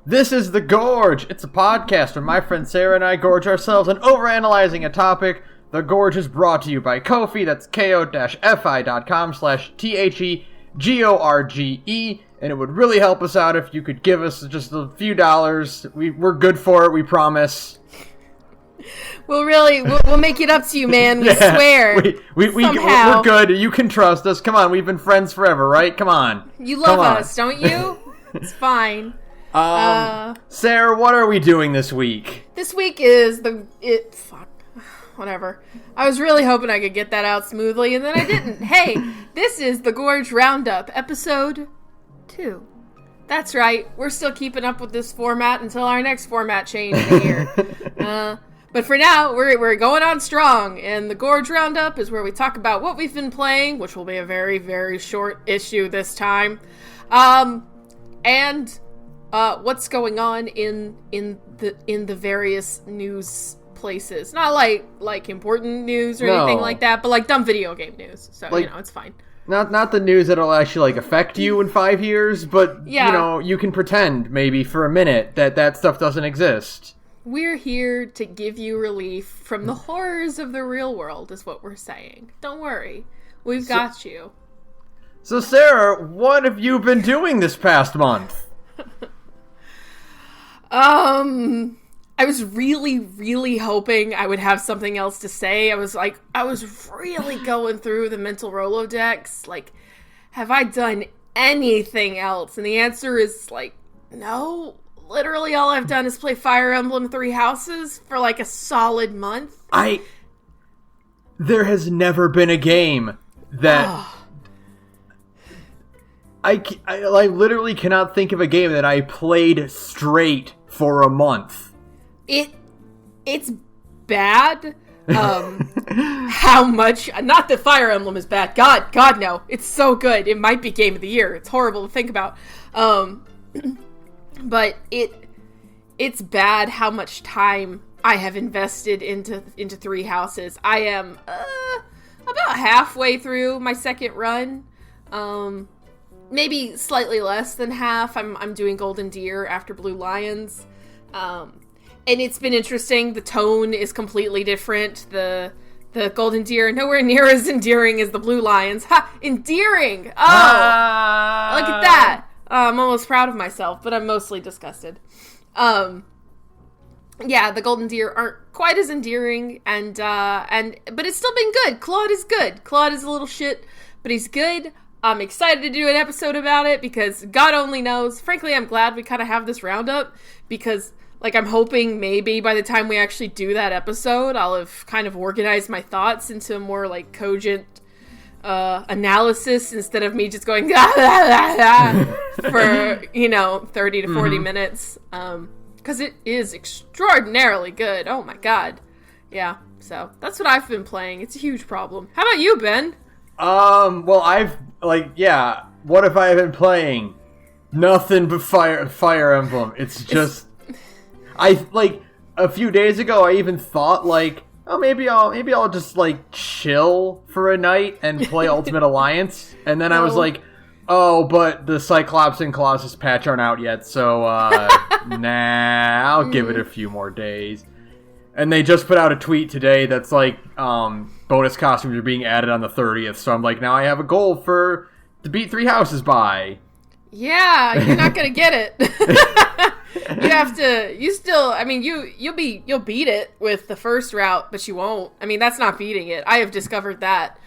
This is The Gorge. It's a podcast where my friend Sara and I gorge ourselves on overanalyzing a topic. The Gorge is brought to you by Ko-fi. That's ko-fi.com/THEGORGE. And it would really help us out if you could give us just a few dollars. We're good for it, we promise. We'll make it up to you, man. We swear. We're good. You can trust us. Come on, we've been friends forever, right? Come on. You love us, don't you? It's fine. Sarah, what are we doing this week? This week is whatever. I was really hoping I could get that out smoothly, and then I didn't. Hey, this is the Gorge Roundup, episode 2. That's right. We're still keeping up with this format until our next format change here. But for now, we're going on strong, and the Gorge Roundup is where we talk about what we've been playing, which will be a very, very short issue this time, and what's going on in the various news places. Not like important news or anything like that, but like dumb video game news. So it's fine. Not the news that'll actually affect you in 5 years, but you can pretend maybe for a minute that stuff doesn't exist. We're here to give you relief from the horrors of the real world, is what we're saying. Don't worry. We've got you. So, Sarah, what have you been doing this past month? I was really, really hoping I would have something else to say. I was really going through the mental Rolodex. Like, have I done anything else? And the answer is, no. Literally all I've done is play Fire Emblem Three Houses for a solid month. There has never been a game that... I literally cannot think of a game that I played straight for a month. It's bad. How much... Not that Fire Emblem is bad. God, no. It's so good. It might be Game of the Year. It's horrible to think about. But it's bad how much time I have invested into Three Houses. I am about halfway through my second run. Maybe slightly less than half. I'm doing Golden Deer after Blue Lions. And it's been interesting. The tone is completely different. The Golden Deer are nowhere near as endearing as the Blue Lions. Ha! Endearing! Oh! Look at that! I'm almost proud of myself, but I'm mostly disgusted. The Golden Deer aren't quite as endearing, but it's still been good. Claude is good. Claude is a little shit, but he's good. I'm excited to do an episode about it because God only knows. Frankly, I'm glad we kind of have this roundup because, I'm hoping maybe by the time we actually do that episode, I'll have kind of organized my thoughts into a more, cogent analysis instead of me just going for 30 to 40 minutes because it is extraordinarily good. Oh my god. Yeah, so that's what I've been playing. It's a huge problem. How about you, Ben? Well, what have I been playing? Nothing but Fire Emblem. It's just a few days ago I even thought maybe I'll just chill for a night and play Ultimate Alliance, and then I was but the Cyclops and Colossus patch aren't out yet, so I'll give it a few more days. And they just put out a tweet today that's bonus costumes are being added on the 30th, so I'm now I have a goal to beat Three Houses by. Yeah, you're not gonna get it. You have to. You'll beat it with the first route, but you won't. That's not beating it. I have discovered that.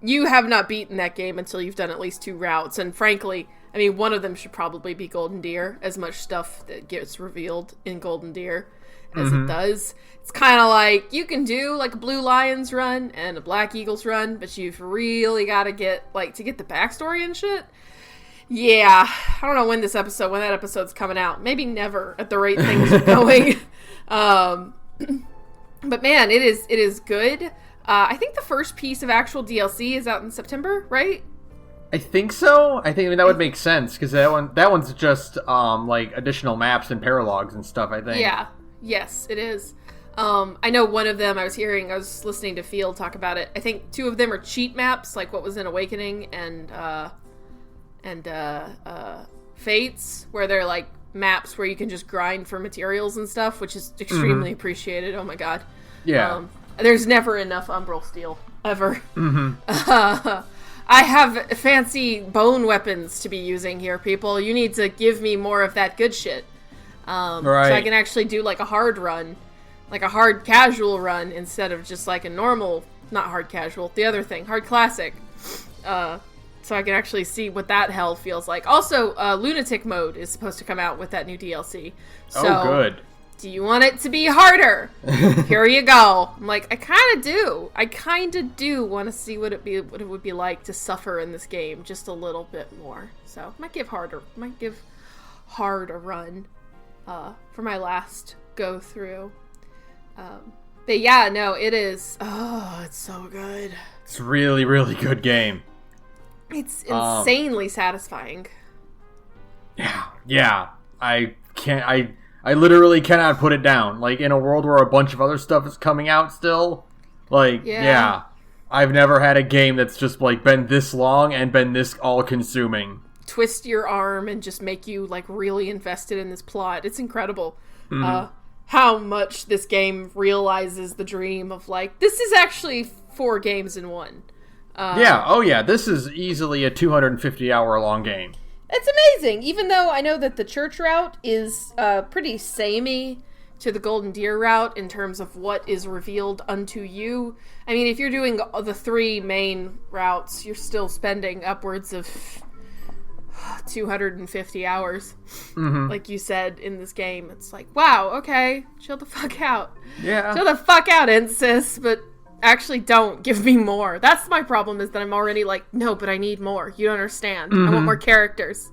You have not beaten that game until you've done at least 2 routes, and frankly, one of them should probably be Golden Deer. As much stuff that gets revealed in Golden Deer as it does, it's kind of you can do a Blue Lions run and a Black Eagles run, but you've really got to get to get the backstory and shit. Yeah, I don't know when that episode's coming out. Maybe never at the rate things are going. But man, it is good. I think the first piece of actual DLC is out in September, right? I think so. I think that would make sense because that one's just additional maps and paralogs and stuff. I think. Yeah. Yes, it is. I know one of them I was listening to Field talk about it. I think 2 of them are cheat maps, like what was in Awakening and Fates, where they're maps where you can just grind for materials and stuff, which is extremely appreciated. Oh my god. Yeah. There's never enough umbral steel, ever. I have fancy bone weapons to be using here, people. You need to give me more of that good shit. So I can actually do like a hard run, like a hard casual run, instead of just like a normal, not hard casual, the other thing, hard classic. So I can actually see what that hell feels like. Also, Lunatic mode is supposed to come out with that new DLC. So, oh, good. Do you want it to be harder? Here you go. I'm like, I kind of do. I kind of do want to see what it would be like to suffer in this game just a little bit more. So might give hard a run for my last go through. But yeah, no, it is. Oh, it's so good. It's a really, really good game. It's insanely satisfying. Yeah. I literally cannot put it down. Like, in a world where a bunch of other stuff is coming out still, like, yeah. I've never had a game that's just, like, been this long and been this all-consuming. Twist your arm and just make you, like, really invested in this plot. It's incredible. How much this game realizes the dream of, like, this is actually 4 games in one. This is easily a 250-hour-long game. It's amazing, even though I know that the church route is pretty samey to the Golden Deer route in terms of what is revealed unto you. I mean, if you're doing the 3 main routes, you're still spending upwards of 250 hours, like you said, in this game. It's like, wow, okay, chill the fuck out. Yeah. Chill the fuck out, Insis, but actually don't give me more. That's my problem, is that I'm already like, no, but I need more. You don't understand. I want more characters.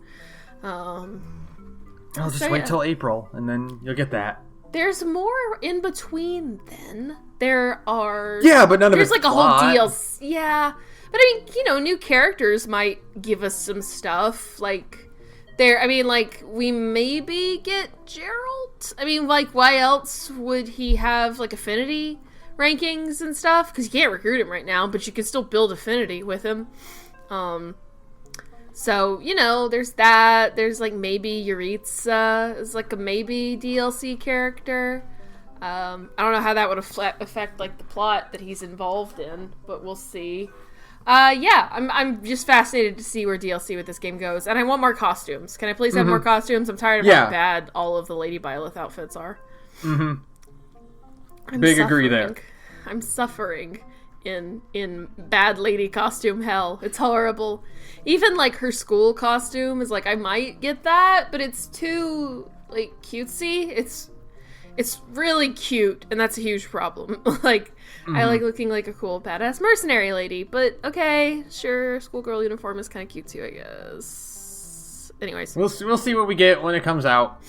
I'll just wait till April, and then you'll get that. There's more in between then. There are... Yeah, but none of it's There's like a plot. whole DLC. Yeah. But I mean, new characters might give us some stuff. Like, we maybe get Gerald? I mean, like, why else would he have, like, affinity rankings and stuff? Because you can't recruit him right now, but you can still build affinity with him. So, there's that. There's, like, maybe Yuritsa is, like, a maybe DLC character. I don't know how that would affect, like, the plot that he's involved in, but we'll see. I'm just fascinated to see where DLC with this game goes, and I want more costumes. Can I please have more costumes? I'm tired of how bad all of the Lady Byleth outfits are. Big agree there. I'm suffering in bad lady costume hell. It's horrible. Even, like, her school costume is like, I might get that, but it's too, like, cutesy. It's really cute, and that's a huge problem. Like, I like looking like a cool, badass mercenary lady, but okay, sure, schoolgirl uniform is kind of cute too, I guess. Anyways. We'll see what we get when it comes out.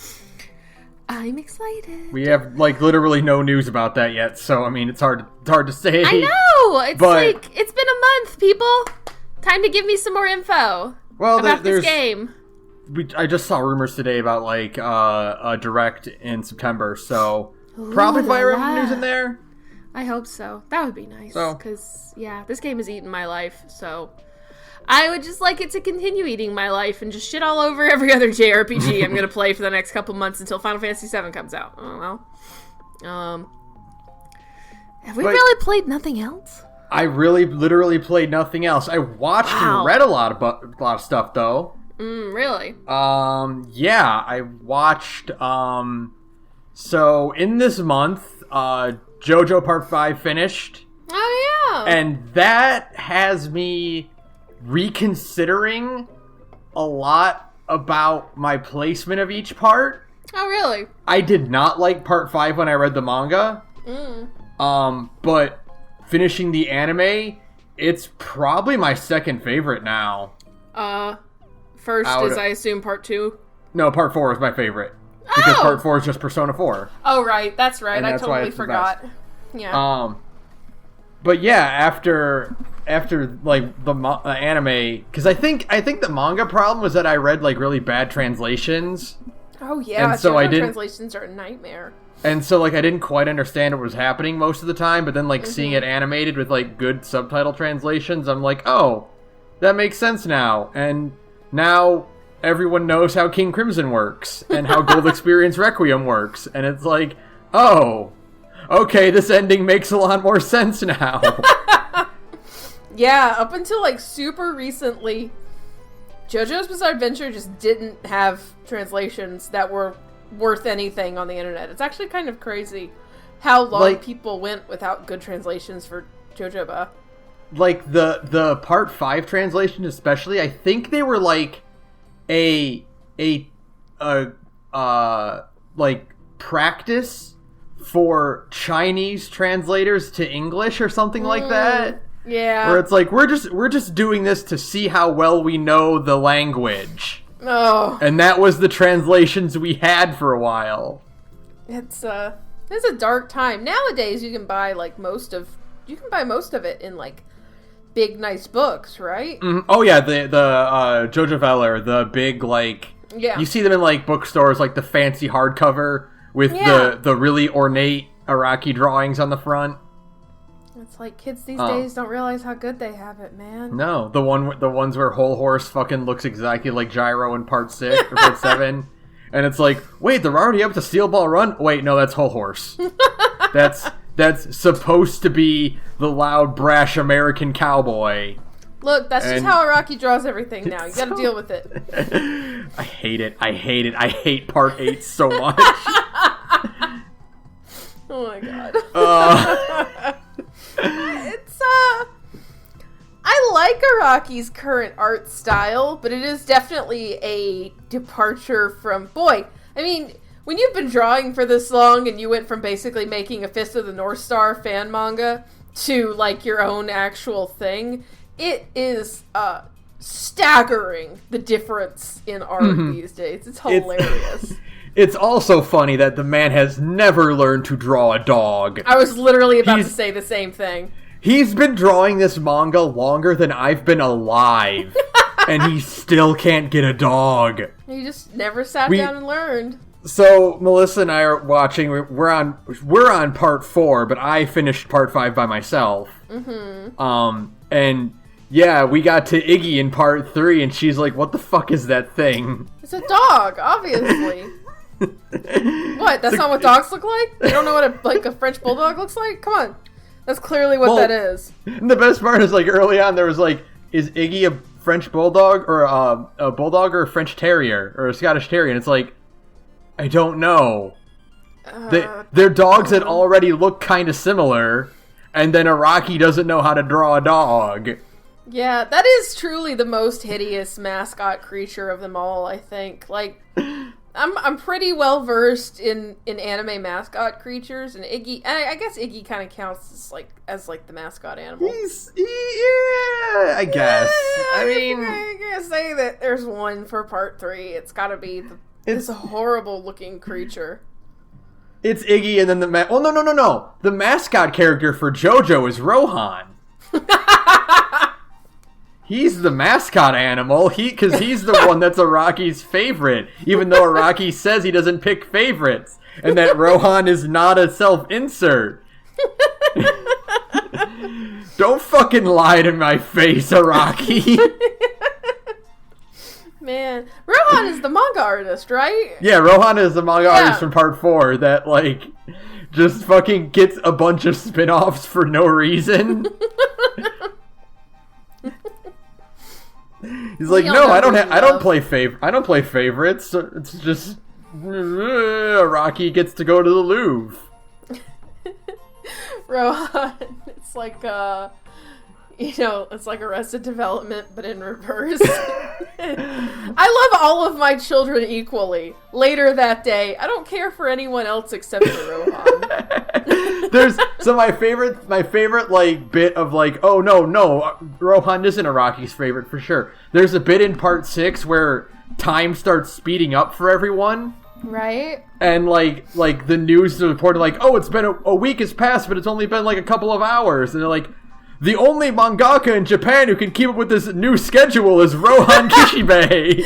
I'm excited. We have, like, literally no news about that yet, so, I mean, it's hard to say. I know! It's like, it's been a month, people! Time to give me some more info about this game. I just saw rumors today about, like, a direct in September, so probably Fire Emblem news in there. I hope so. That would be nice, because, this game has eaten my life, so I would just like it to continue eating my life and just shit all over every other JRPG I'm going to play for the next couple months until Final Fantasy VII comes out. Oh, well. Have we really played nothing else? I literally played nothing else. I watched and read a lot of stuff, though. Really? Yeah, I watched, so in this month, JoJo Part 5 finished. Oh, yeah. And that has me reconsidering a lot about my placement of each part. Oh, really? I did not like Part 5 when I read the manga. But finishing the anime, it's probably my second favorite now. First is, I assume, Part 2? No, Part 4 is my favorite. Because Part 4 is just Persona 4. Oh, right. That's right. I totally forgot. Yeah. But yeah, after like the anime, because I think the manga problem was that I read like really bad translations. Oh yeah, and so translations are a nightmare. And so like I didn't quite understand what was happening most of the time, but then like seeing it animated with like good subtitle translations, I'm like, oh, that makes sense now. And now everyone knows how King Crimson works and how Gold Experience Requiem works. And it's like, oh, okay, this ending makes a lot more sense now. Yeah, up until like super recently, JoJo's Bizarre Adventure just didn't have translations that were worth anything on the internet. It's actually kind of crazy how long people went without good translations for JoJoba. Like the Part 5 translation especially, I think they were like a practice for Chinese translators to English or something like that. Yeah. Where it's like we're just doing this to see how well we know the language. Oh. And that was the translations we had for a while. It's a dark time. Nowadays you can buy most of it in like big nice books, right? Mm-hmm. Oh yeah, the Jojo Veller, the big you see them in like bookstores, like the fancy hardcover with the really ornate Araki drawings on the front. It's like kids these days don't realize how good they have it, man. No, the ones where Whole Horse fucking looks exactly like Gyro in Part 6 or Part 7. And it's like, wait, they're already up to Steel Ball Run? Wait, no, that's Whole Horse. That's supposed to be the loud, brash American cowboy. Look, that's just how Araki draws everything now. You gotta deal with it. I hate it. I hate Part 8 so much. Oh my god. I like Araki's current art style, but it is definitely a departure from... Boy, I mean, when you've been drawing for this long and you went from basically making a Fist of the North Star fan manga to, like, your own actual thing, it is staggering, the difference in art these days. It's hilarious. It's also funny that the man has never learned to draw a dog. I was literally about to say the same thing. He's been drawing this manga longer than I've been alive, and he still can't get a dog. He just never sat down and learned. So Melissa and I are watching. We're on Part 4, but I finished Part 5 by myself. Mm-hmm. And yeah, we got to Iggy in Part 3, and she's like, "What the fuck is that thing?" It's a dog, obviously. What? That's not what dogs look like? You don't know what a French bulldog looks like? Come on. That's clearly what that is. And the best part is, like, early on there was like, is Iggy a French bulldog or a bulldog or a French terrier or a Scottish terrier? And it's like, I don't know. They're dogs that already look kind of similar, and then Araki doesn't know how to draw a dog. Yeah, that is truly the most hideous mascot creature of them all, I think. Like, I'm pretty well versed in anime mascot creatures, and Iggy. And I guess Iggy kind of counts as the mascot animal. Yeah, I guess. I mean, I gotta say that there's one for Part 3. It's got to be this horrible looking creature. It's Iggy, and then no. The mascot character for JoJo is Rohan. He's the mascot animal, because he's the one that's Araki's favorite, even though Araki says he doesn't pick favorites, and that Rohan is not a self-insert. Don't fucking lie to my face, Araki. Man, Rohan is the manga artist, right? Yeah, Rohan is the manga artist from Part 4 that, just fucking gets a bunch of spin-offs for no reason. He's like, no, I don't play favorites. It's just Araki gets to go to the Louvre. Rohan, it's like it's like Arrested Development, but in reverse. I love all of my children equally. Later that day, I don't care for anyone else except for Rohan. My favorite bit of oh no, Rohan isn't Araki's favorite for sure. There's a bit in Part 6 where time starts speeding up for everyone. Right. And the news is reported it's been a week has passed, but it's only been a couple of hours, and they're like, the only mangaka in Japan who can keep up with this new schedule is Rohan Kishibe.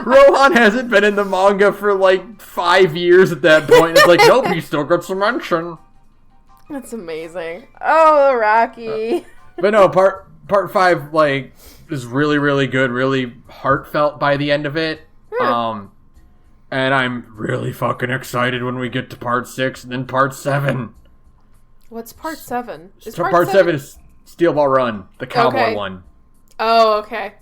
Rohan hasn't been in the manga for 5 years at that point. It's nope, he still gets a mention. That's amazing. Oh, Araki. But no, Part part 5 like is really, really good, really heartfelt by the end of it. And I'm really fucking excited when we get to part 6 and then part 7. What's part 7? Part 7 is Steel Ball Run, the cowboy one. Oh, okay.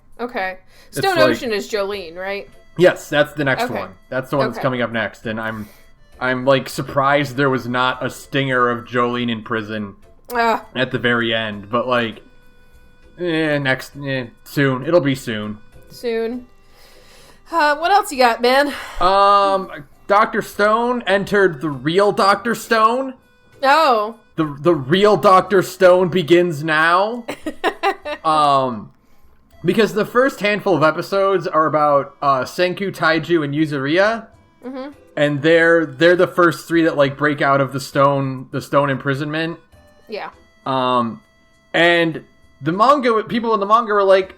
Stone Ocean is Jolene, right? Yes, that's the next one. That's the one that's coming up next, and I'm like surprised there was not a stinger of Jolene in prison at the very end, but like soon. It'll be soon. What else you got, man? Dr. Stone entered the real Dr. Stone. Oh. The real Dr. Stone begins now. Because the first handful of episodes are about Senku, Taiju, and Yuzuriya. Mm-hmm. And they're the first 3 that like break out of the stone imprisonment. Yeah. And the manga people in the manga were like,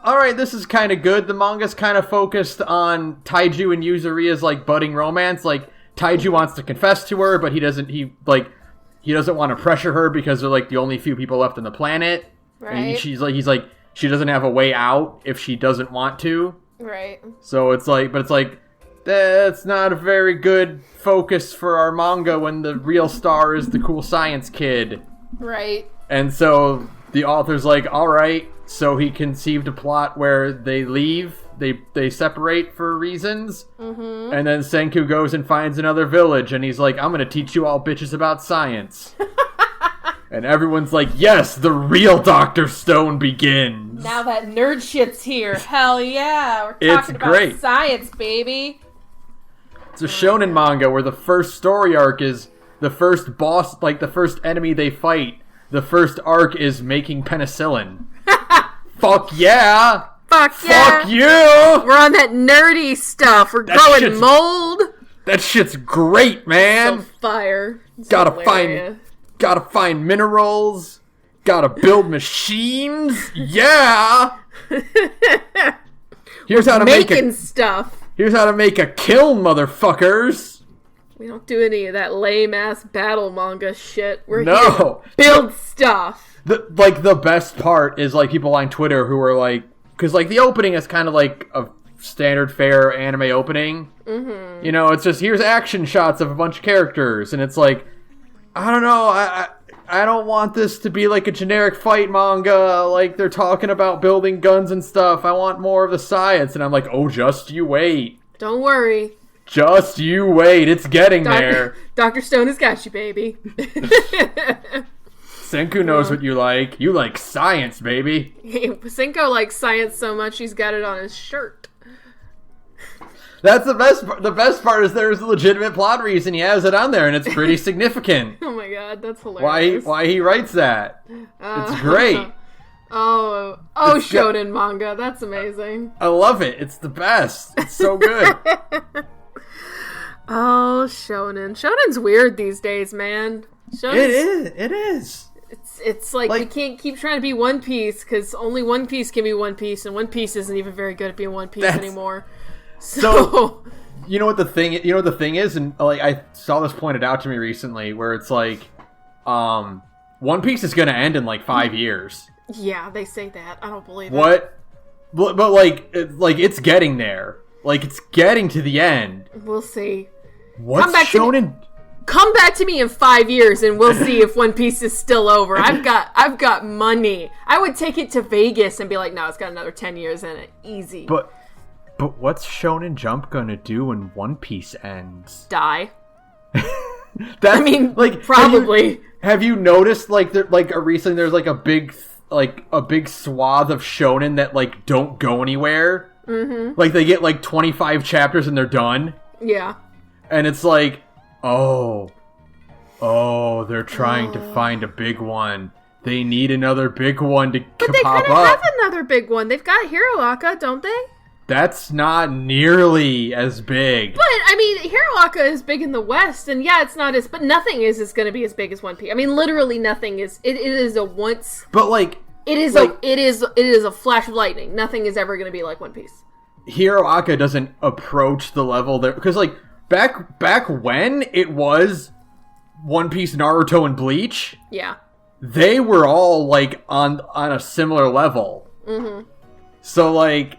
all right, this is kind of good. The manga's kind of focused on Taiju and Yuzuriya's like budding romance. Like Taiju wants to confess to her, but he doesn't want to pressure her because they're like the only few people left on the planet. Right. And he's like she doesn't have a way out if she doesn't want to. Right. So it's like that's not a very good focus for our manga when the real star is the cool science kid. Right. And so the author's like, all right, so he conceived a plot where they leave, they separate for reasons, and then Senku goes and finds another village, and he's like, I'm gonna teach you all bitches about science. And everyone's like, yes, the real Dr. Stone begins. Now that nerd shit's here. Hell yeah. We're talking about science, baby. It's a shonen manga where the first story arc is the first boss, like the first enemy they fight. The first arc is making penicillin. Fuck yeah! Fuck yeah! Fuck you! We're on that nerdy stuff. We're growing mold. That shit's great, man. So fire. It's Gotta find minerals. Gotta build machines. Yeah. Here's how to making stuff. Here's how to make a kiln, motherfuckers. We don't do any of that lame-ass battle manga shit. We're here to build stuff. The best part is, like, people on Twitter who are, like... Because, like, the opening is kind of like a standard fare anime opening. Mm-hmm. You know, it's just, here's action shots of a bunch of characters. And it's like, I don't know, I don't want this to be, like, a generic fight manga. Like, they're talking about building guns and stuff. I want more of the science. And I'm like, oh, just you wait. Don't worry. Just you wait, it's getting there. Dr. Stone has got you, baby. Senku knows what you like. You like science, baby. Senku likes science so much he's got it on his shirt. That's the best. The best part is there's a legitimate plot reason he has it on there, and it's pretty significant. Oh my god, that's hilarious. Why he writes that? It's great. Oh, shonen manga. That's amazing. I love it. It's the best. It's so good. Oh, shonen. Shonen's weird these days, man. It is. It's like we can't keep trying to be One Piece because only One Piece can be One Piece, and One Piece isn't even very good at being One Piece anymore. So you know what the thing is, and like I saw this pointed out to me recently, where it's like, One Piece is going to end in like 5 years. Yeah, they say that. I don't believe it. But like it's getting there. Like, it's getting to the end. We'll see. What's shonen? Come back to me in 5 years and we'll see if One Piece is still over. I've got money. I would take it to Vegas and be like, no, it's got another 10 years in it. Easy. But what's Shonen Jump gonna do when One Piece ends? Die. Probably. Have you noticed, recently there's like a big swath of shonen that like don't go anywhere? Mm-hmm. Like they get like 25 chapters and they're done. Yeah. And it's like, oh, they're trying to find a big one. They need another big one to pop up. But they kind of have another big one. They've got Hiroaka, don't they? That's not nearly as big. But, I mean, Hiroaka is big in the West, and yeah, it's not as... But nothing is going to be as big as One Piece. I mean, literally nothing is... It is a once... But, like... It is a flash of lightning. Nothing is ever going to be like One Piece. Hiroaka doesn't approach the level there... Because, like, back when it was One Piece, Naruto, and Bleach... Yeah. they were all, like, on a similar level. Mm-hmm. So, like,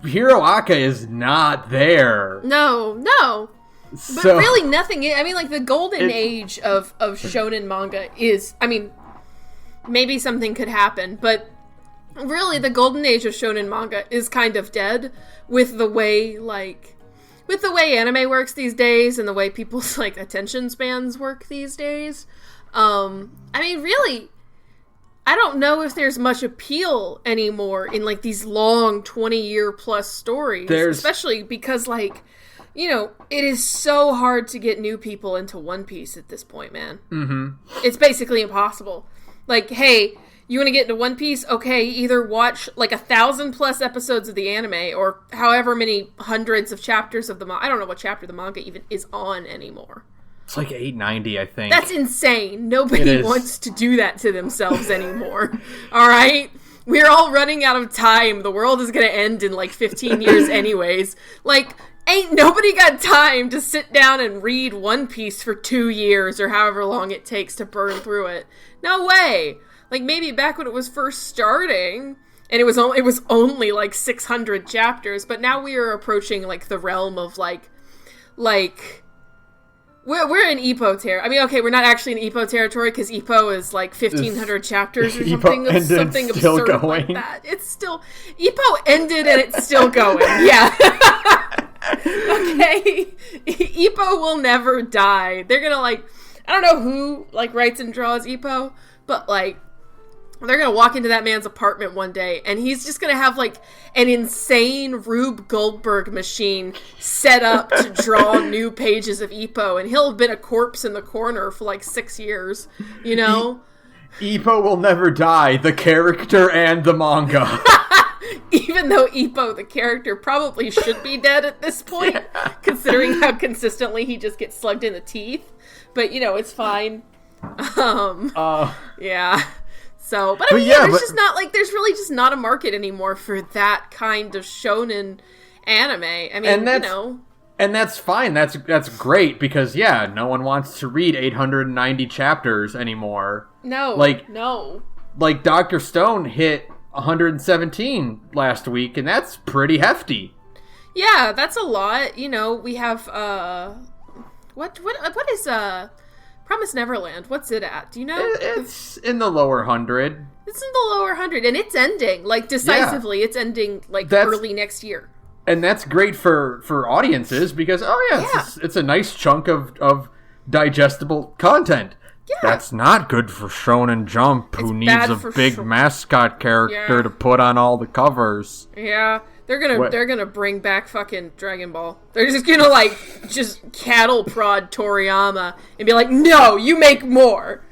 Hiroaka is not there. No. So, But really nothing, I mean, like, the golden age of shonen manga is, I mean, maybe something could happen, but really the golden age of shonen manga is kind of dead with the way, anime works these days and the way people's, like, attention spans work these days. I mean, really, I don't know if there's much appeal anymore in, like, these long 20-year plus stories. Especially because, like, you know, it is so hard to get new people into One Piece at this point, man. Mm-hmm. It's basically impossible. Like, hey, you want to get into One Piece? Okay, either watch, like, 1,000+ episodes of the anime, or however many hundreds of chapters of the manga. I don't know what chapter the manga even is on anymore. It's like 890, I think. That's insane. Nobody wants to do that to themselves anymore. All right? We're all running out of time. The world is going to end in, like, 15 years anyways. Like, ain't nobody got time to sit down and read One Piece for 2 years or however long it takes to burn through it. No way. Like, maybe back when it was first starting, and it was only like 600 chapters, but now we are approaching, like, the realm of, like, we're in Ippo territory. I mean, okay, we're not actually in Ippo territory, because Ippo is, like, 1,500 chapters or something absurd like that. It's still, Ippo ended and it's still going, yeah. Okay, Ippo will never die. They're gonna, like, I don't know who, like, writes and draws Ippo, but, like, they're gonna walk into that man's apartment one day, and he's just gonna have, like, an insane Rube Goldberg machine set up to draw new pages of Ippo, and he'll have been a corpse in the corner for, like, 6 years, you know? Ippo will never die, the character and the manga. Even though Ippo, the character, probably should be dead at this point, considering how consistently he just gets slugged in the teeth. But, you know, it's fine. Yeah. So, but I mean, just not, like, there's really just not a market anymore for that kind of shonen anime. I mean, you know. And that's fine. That's great, because, yeah, no one wants to read 890 chapters anymore. No. No. Like, Dr. Stone hit 117 last week, and that's pretty hefty. Yeah, that's a lot. You know, we have, what is, Promise Neverland? What's it at? Do you know? It's in the lower 100. It's in the lower 100, and it's ending, like, decisively. Yeah. It's ending, like, early next year. And that's great for audiences, because, it's a nice chunk of digestible content. Yeah. That's not good for Shonen Jump, who needs a big mascot character to put on all the covers. Yeah. They're gonna bring back fucking Dragon Ball. They're just gonna, like, just cattle prod Toriyama and be like, no, you make more.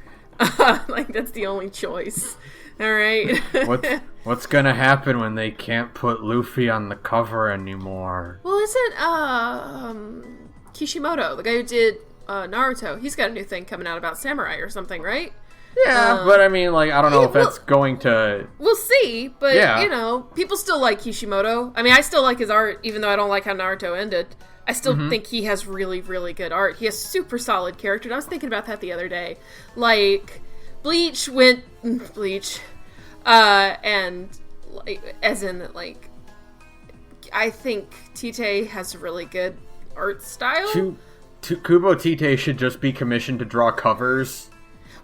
Like, that's the only choice. All right. What's gonna happen when they can't put Luffy on the cover anymore? Well, isn't Kishimoto, the guy who did Naruto, he's got a new thing coming out about samurai or something, right? Yeah, but I mean, like, I don't know if that's going to... We'll see, but, you know, people still like Kishimoto. I mean, I still like his art, even though I don't like how Naruto ended. I still think he has really, really good art. He has super solid character, and I was thinking about that the other day. Like, Bleach, and, like, as in, like, I think Tite has a really good art style. Kubo Tite should just be commissioned to draw covers.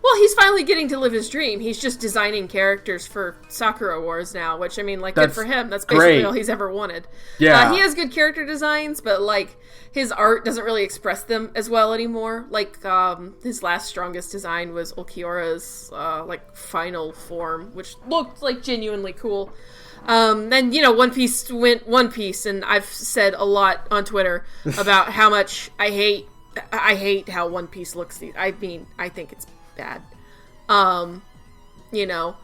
Well, he's finally getting to live his dream. He's just designing characters for Sakura Wars now, which, I mean, like, good for him. That's basically all he's ever wanted. Yeah. He has good character designs, but, like, his art doesn't really express them as well anymore. Like, his last strongest design was Ulquiorra's, like, final form, which looked, like, genuinely cool. Then, you know, One Piece went One Piece, and I've said a lot on Twitter about how much I hate how One Piece looks. I mean, I think it's bad. You know,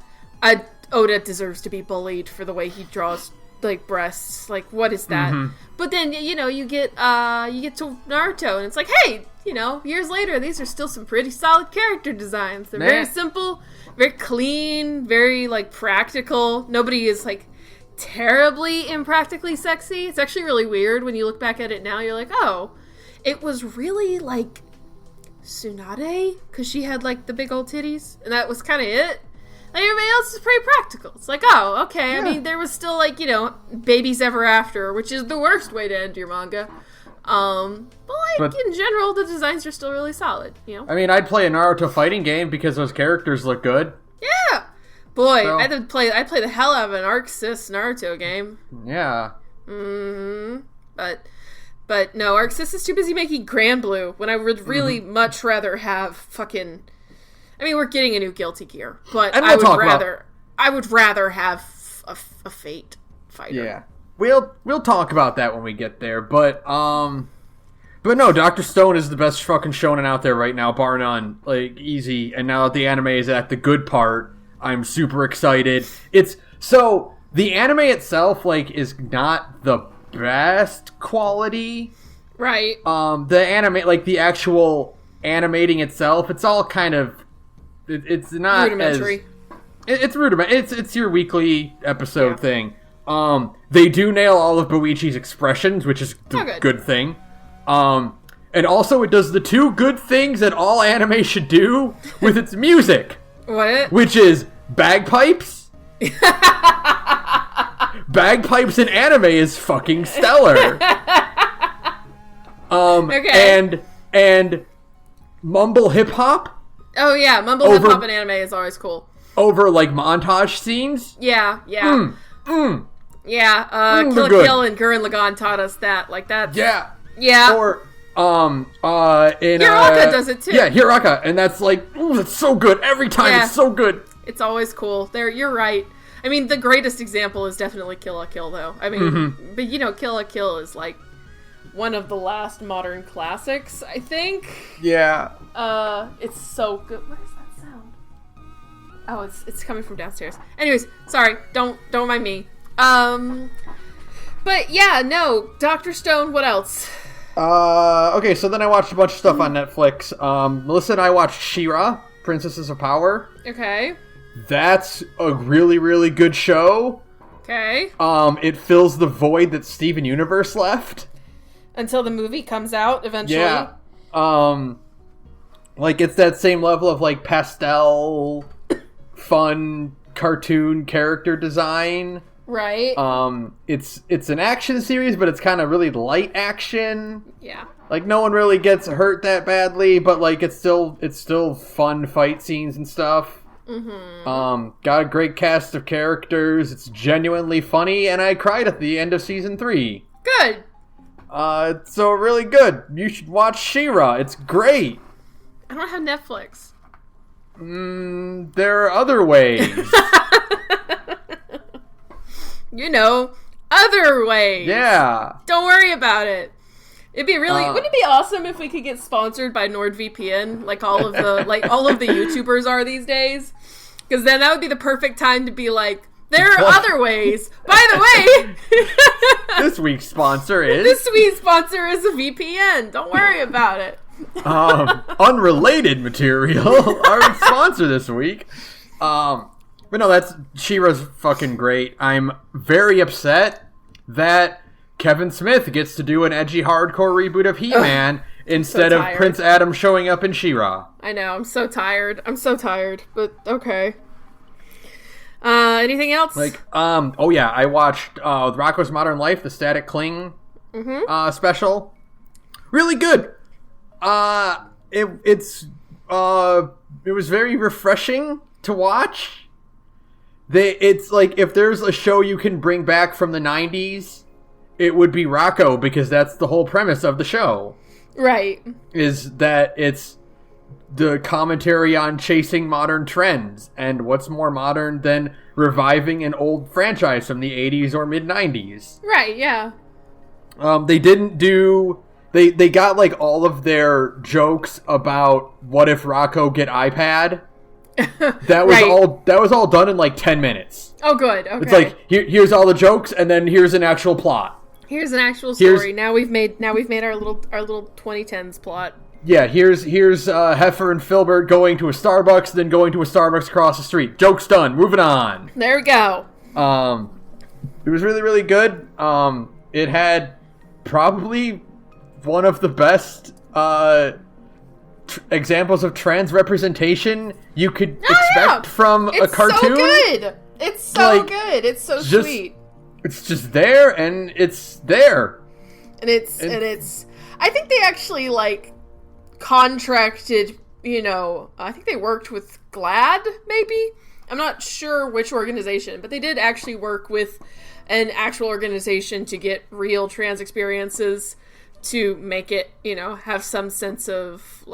Oda deserves to be bullied for the way he draws, like, breasts. Like, what is that? But then, you know, you get to Naruto, and it's like, hey, you know, years later, these are still some pretty solid character designs. They're very simple, very clean, very, like, practical. Nobody is, like, terribly impractically sexy. It's actually really weird when you look back at it now. You're like, oh, it was really, like, Tsunade, because she had like the big old titties, and that was kind of it. Like, everybody else is pretty practical. It's like, oh, okay. Yeah. I mean, there was still like, you know, babies ever after, which is the worst way to end your manga. But in general, the designs are still really solid. You know. I mean, I'd play a Naruto fighting game because those characters look good. Yeah. Boy, so. I'd play the hell out of an Arc Sys Naruto game. Yeah. But no, Arc Sys is too busy making Grand Blue when I would really much rather have fucking. I mean, we're getting a new Guilty Gear, but I would rather have a Fate fighter. Yeah, we'll talk about that when we get there. But no, Dr. Stone is the best fucking shonen out there right now, bar none. Like, easy. And now that the anime is at the good part, I'm super excited. The anime itself, like, is not the best quality. Right. The anime, like, the actual animating itself, it's all kind of. It's not rudimentary. It's rudimentary. It's your weekly episode thing. They do nail all of Boichi's expressions, which is a good thing. And also it does the two good things that all anime should do with its music. What? Which is bagpipes. Bagpipes in anime is fucking stellar. And mumble hip hop. Oh yeah, mumble hip hop in anime is always cool. Over like montage scenes. Yeah. Yeah. Kill la Kill and Gurren Lagann taught us that. Like that. Yeah. Yeah. Or Hiraka does it too. Yeah, Hiraka, and that's like, ooh, that's so good every time. Yeah. It's so good. It's always cool. You're right. I mean, the greatest example is definitely Kill la Kill, though. I mean, but you know, Kill la Kill is like one of the last modern classics, I think. Yeah. It's so good. What is that sound? Oh, it's coming from downstairs. Anyways, sorry. Don't mind me. But yeah, no. Dr. Stone, what else? Okay, so then I watched a bunch of stuff on Netflix. Melissa and I watched She-Ra, Princesses of Power. Okay. That's a really, really good show. Okay. It fills the void that Steven Universe left. Until the movie comes out, eventually. Yeah. Like, it's that same level of, like, pastel, fun, cartoon character design. Right. It's an action series, but it's kind of really light action. Yeah. Like, no one really gets hurt that badly, but, like, it's still fun fight scenes and stuff. Got a great cast of characters. It's genuinely funny, and I cried at the end of season 3. Good. So really good. You should watch She-Ra. It's great. I don't have Netflix. There are other ways. You know, other ways. Yeah. Don't worry about it. It'd be really. Wouldn't it be awesome if we could get sponsored by NordVPN, like all of the YouTubers are these days? Because then that would be the perfect time to be like, there are other ways. By the way, this week's sponsor is a VPN. Don't worry about it. Unrelated material. Our sponsor this week. But no, She-Ra's fucking great. I'm very upset that Kevin Smith gets to do an edgy hardcore reboot of He-Man instead of Prince Adam showing up in She-Ra. I know, I'm so tired, but okay. Anything else? Like, I watched Rocko's Modern Life, the Static Cling special. Really good. It was very refreshing to watch. It's like, if there's a show you can bring back from the 90s, it would be Rocko, because that's the whole premise of the show. Right. Is that it's the commentary on chasing modern trends, and what's more modern than reviving an old franchise from the 80s or mid-90s. Right, yeah. They didn't do... They got, like, all of their jokes about what if Rocko get iPad. That was all done in like 10 minutes. Oh, good. Okay. It's like, here's all the jokes, and then here's an actual plot. Here's an actual story. Now we've made our little 2010s plot. Yeah, here's Heifer and Filbert going to a Starbucks, then going to a Starbucks across the street. Joke's done. Moving on. There we go. It was really, really good. It had probably one of the best examples of trans representation you could expect from a cartoon. It's so good. It's so good. It's so sweet. It's just there, and it's there. And it's. I think they actually contracted. I think they worked with GLAAD, maybe. I'm not sure which organization, but they did actually work with an actual organization to get real trans experiences to make it, have some sense of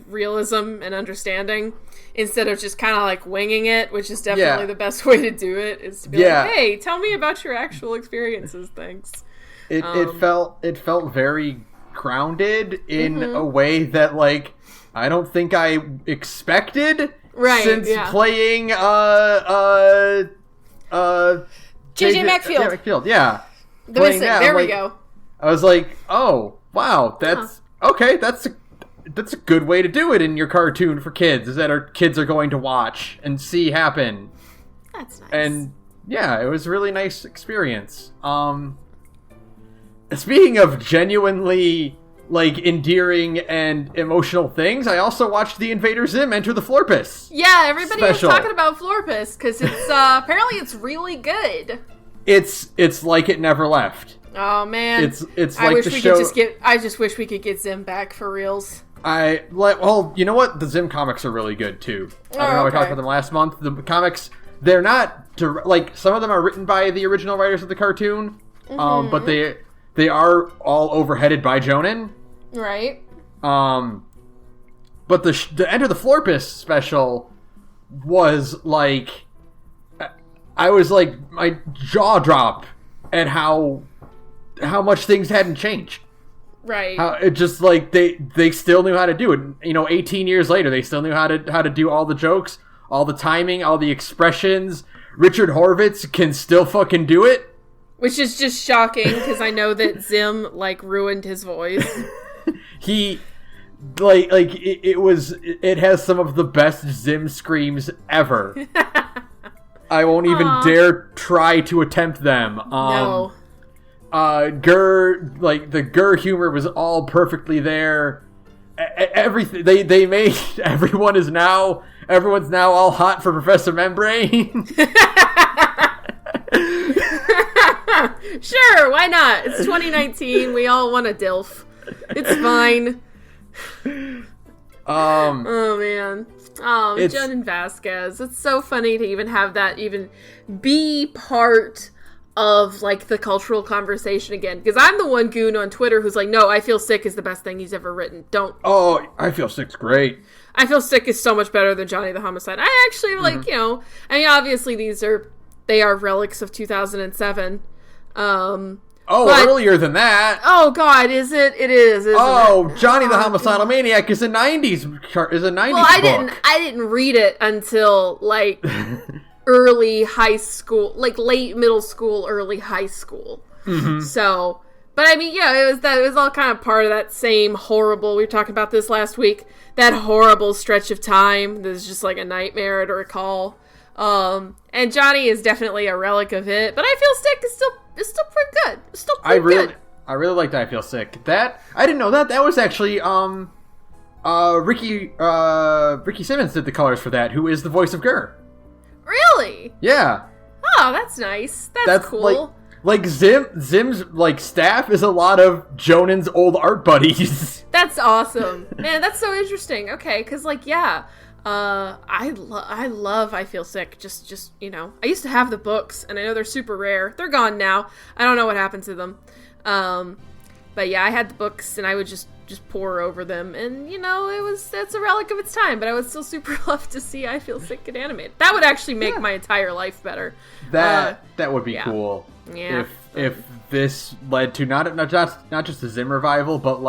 realism and understanding instead of just kind of winging it, which is definitely the best way to do it, is to be hey, tell me about your actual experiences. Thanks. It felt very grounded in a way that I don't think I expected. Right. Since playing JJ McField. McField, yeah. The Missing. There we go. I was like, oh, wow, that's okay. That's a good way to do it in your cartoon for kids. Is that our kids are going to watch and see happen. That's nice. And yeah, it was a really nice experience. Speaking of genuinely endearing and emotional things, I also watched the Invader Zim Enter the Florpus. Yeah, everybody was talking about Florpus because it's apparently it's really good. It's like it never left. Oh man, it's like the show. I just wish we could get Zim back for reals. Well, you know what? The Zim comics are really good too. I don't know. I talked about them last month. The comics, they're not some of them are written by the original writers of the cartoon, but they are all overheaded by Jonin. Right. But the Enter the Florpus special was I was my jaw dropped at how much things hadn't changed. Right. How it just they still knew how to do it. 18 years later, they still knew how to do all the jokes, all the timing, all the expressions. Richard Horvitz can still fucking do it. Which is just shocking because I know that Zim ruined his voice. He it has some of the best Zim screams ever. I won't even dare try to attempt them. No. The Gur humor was all perfectly there. Everything they made everyone's now all hot for Professor Membrane. Sure, why not? It's 2019. We all want a DILF. It's fine. Oh man. Oh, Jonan Vasquez. It's so funny to even have that even be part of the cultural conversation again. Because I'm the one goon on Twitter who's no, I Feel Sick is the best thing he's ever written. Don't. Oh, I Feel Sick's great. I Feel Sick is so much better than Johnny the Homicide. I actually obviously they are relics of 2007. Earlier than that. Oh God, is it? It is. Johnny the Homicidal Maniac is a '90s book. I didn't read it until early high school, late middle school, early high school. Mm-hmm. So, but I mean, yeah, it was all kind of part of that same horrible. We were talking about this last week. That horrible stretch of time that is just a nightmare to recall. And Johnny is definitely a relic of it, but I Feel Sick is still pretty good. It's still pretty good. I really liked I Feel Sick. That I didn't know that was actually Ricky Simmons did the colors for that, who is the voice of Gur. Really? Yeah. Oh, that's nice. That's cool. Zim's staff is a lot of Jonin's old art buddies. That's awesome. Man, that's so interesting. Okay, cuz I love I Feel Sick. Just I used to have the books, and I know they're super rare. They're gone now. I don't know what happened to them. But yeah, I had the books, and I would just pore over them, and it's a relic of its time. But I would still super love to see I Feel Sick get animated. That would actually make my entire life better. That would be cool. Yeah. If this led to not just a Zim revival, but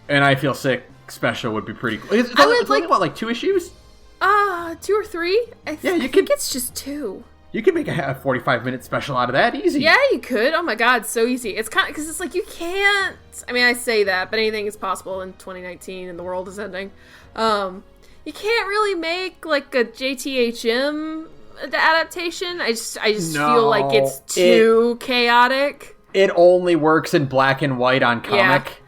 an I Feel Sick special would be pretty cool. It's only what, 2 issues? 2 or 3? I think it's just 2. You could make a 45-minute special out of that, easy. Yeah, you could. Oh my god, so easy. It's kind of, because it's you can't, I mean, I say that, but anything is possible in 2019 and the world is ending. You can't really make a JTHM adaptation. I just feel like it's too chaotic. It only works in black and white on comic.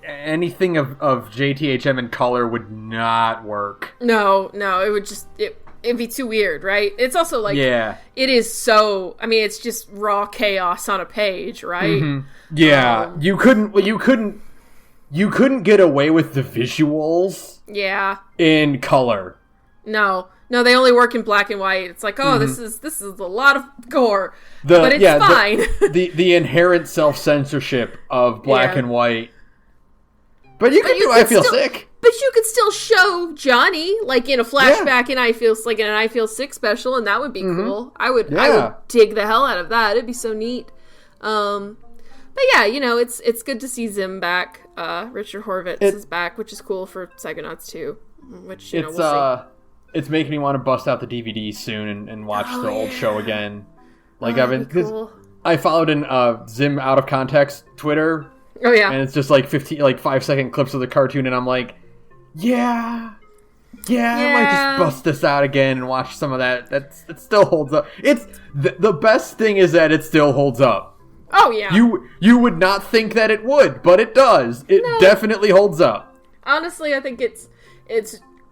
anything of JTHM in color would not work. No, it would just it'd be too weird, right? It's also like it is so. I mean, it's just raw chaos on a page, right? Mm-hmm. Yeah, you couldn't get away with the visuals. Yeah. In color. No, they only work in black and white. It's like, this is a lot of gore, but it's fine. The inherent self-censorship of black and white. But you can do I Feel Sick. But you could still show Johnny, like, in a flashback in in an I Feel Sick special, and that would be cool. I would dig the hell out of that. It'd be so neat. But yeah, it's good to see Zim back. Richard Horvitz is back, which is cool for Psychonauts 2. Which, we'll see. It's making me want to bust out the DVDs soon and watch the old show again. Like, I followed in Zim Out of Context Twitter. Oh yeah. And it's just like 5-second clips of the cartoon, and I'm like, I might just bust this out again and watch some of that. It still holds up. It's the best thing is that it still holds up. Oh yeah. You would not think that it would, but it does. It definitely holds up. Honestly, I think it's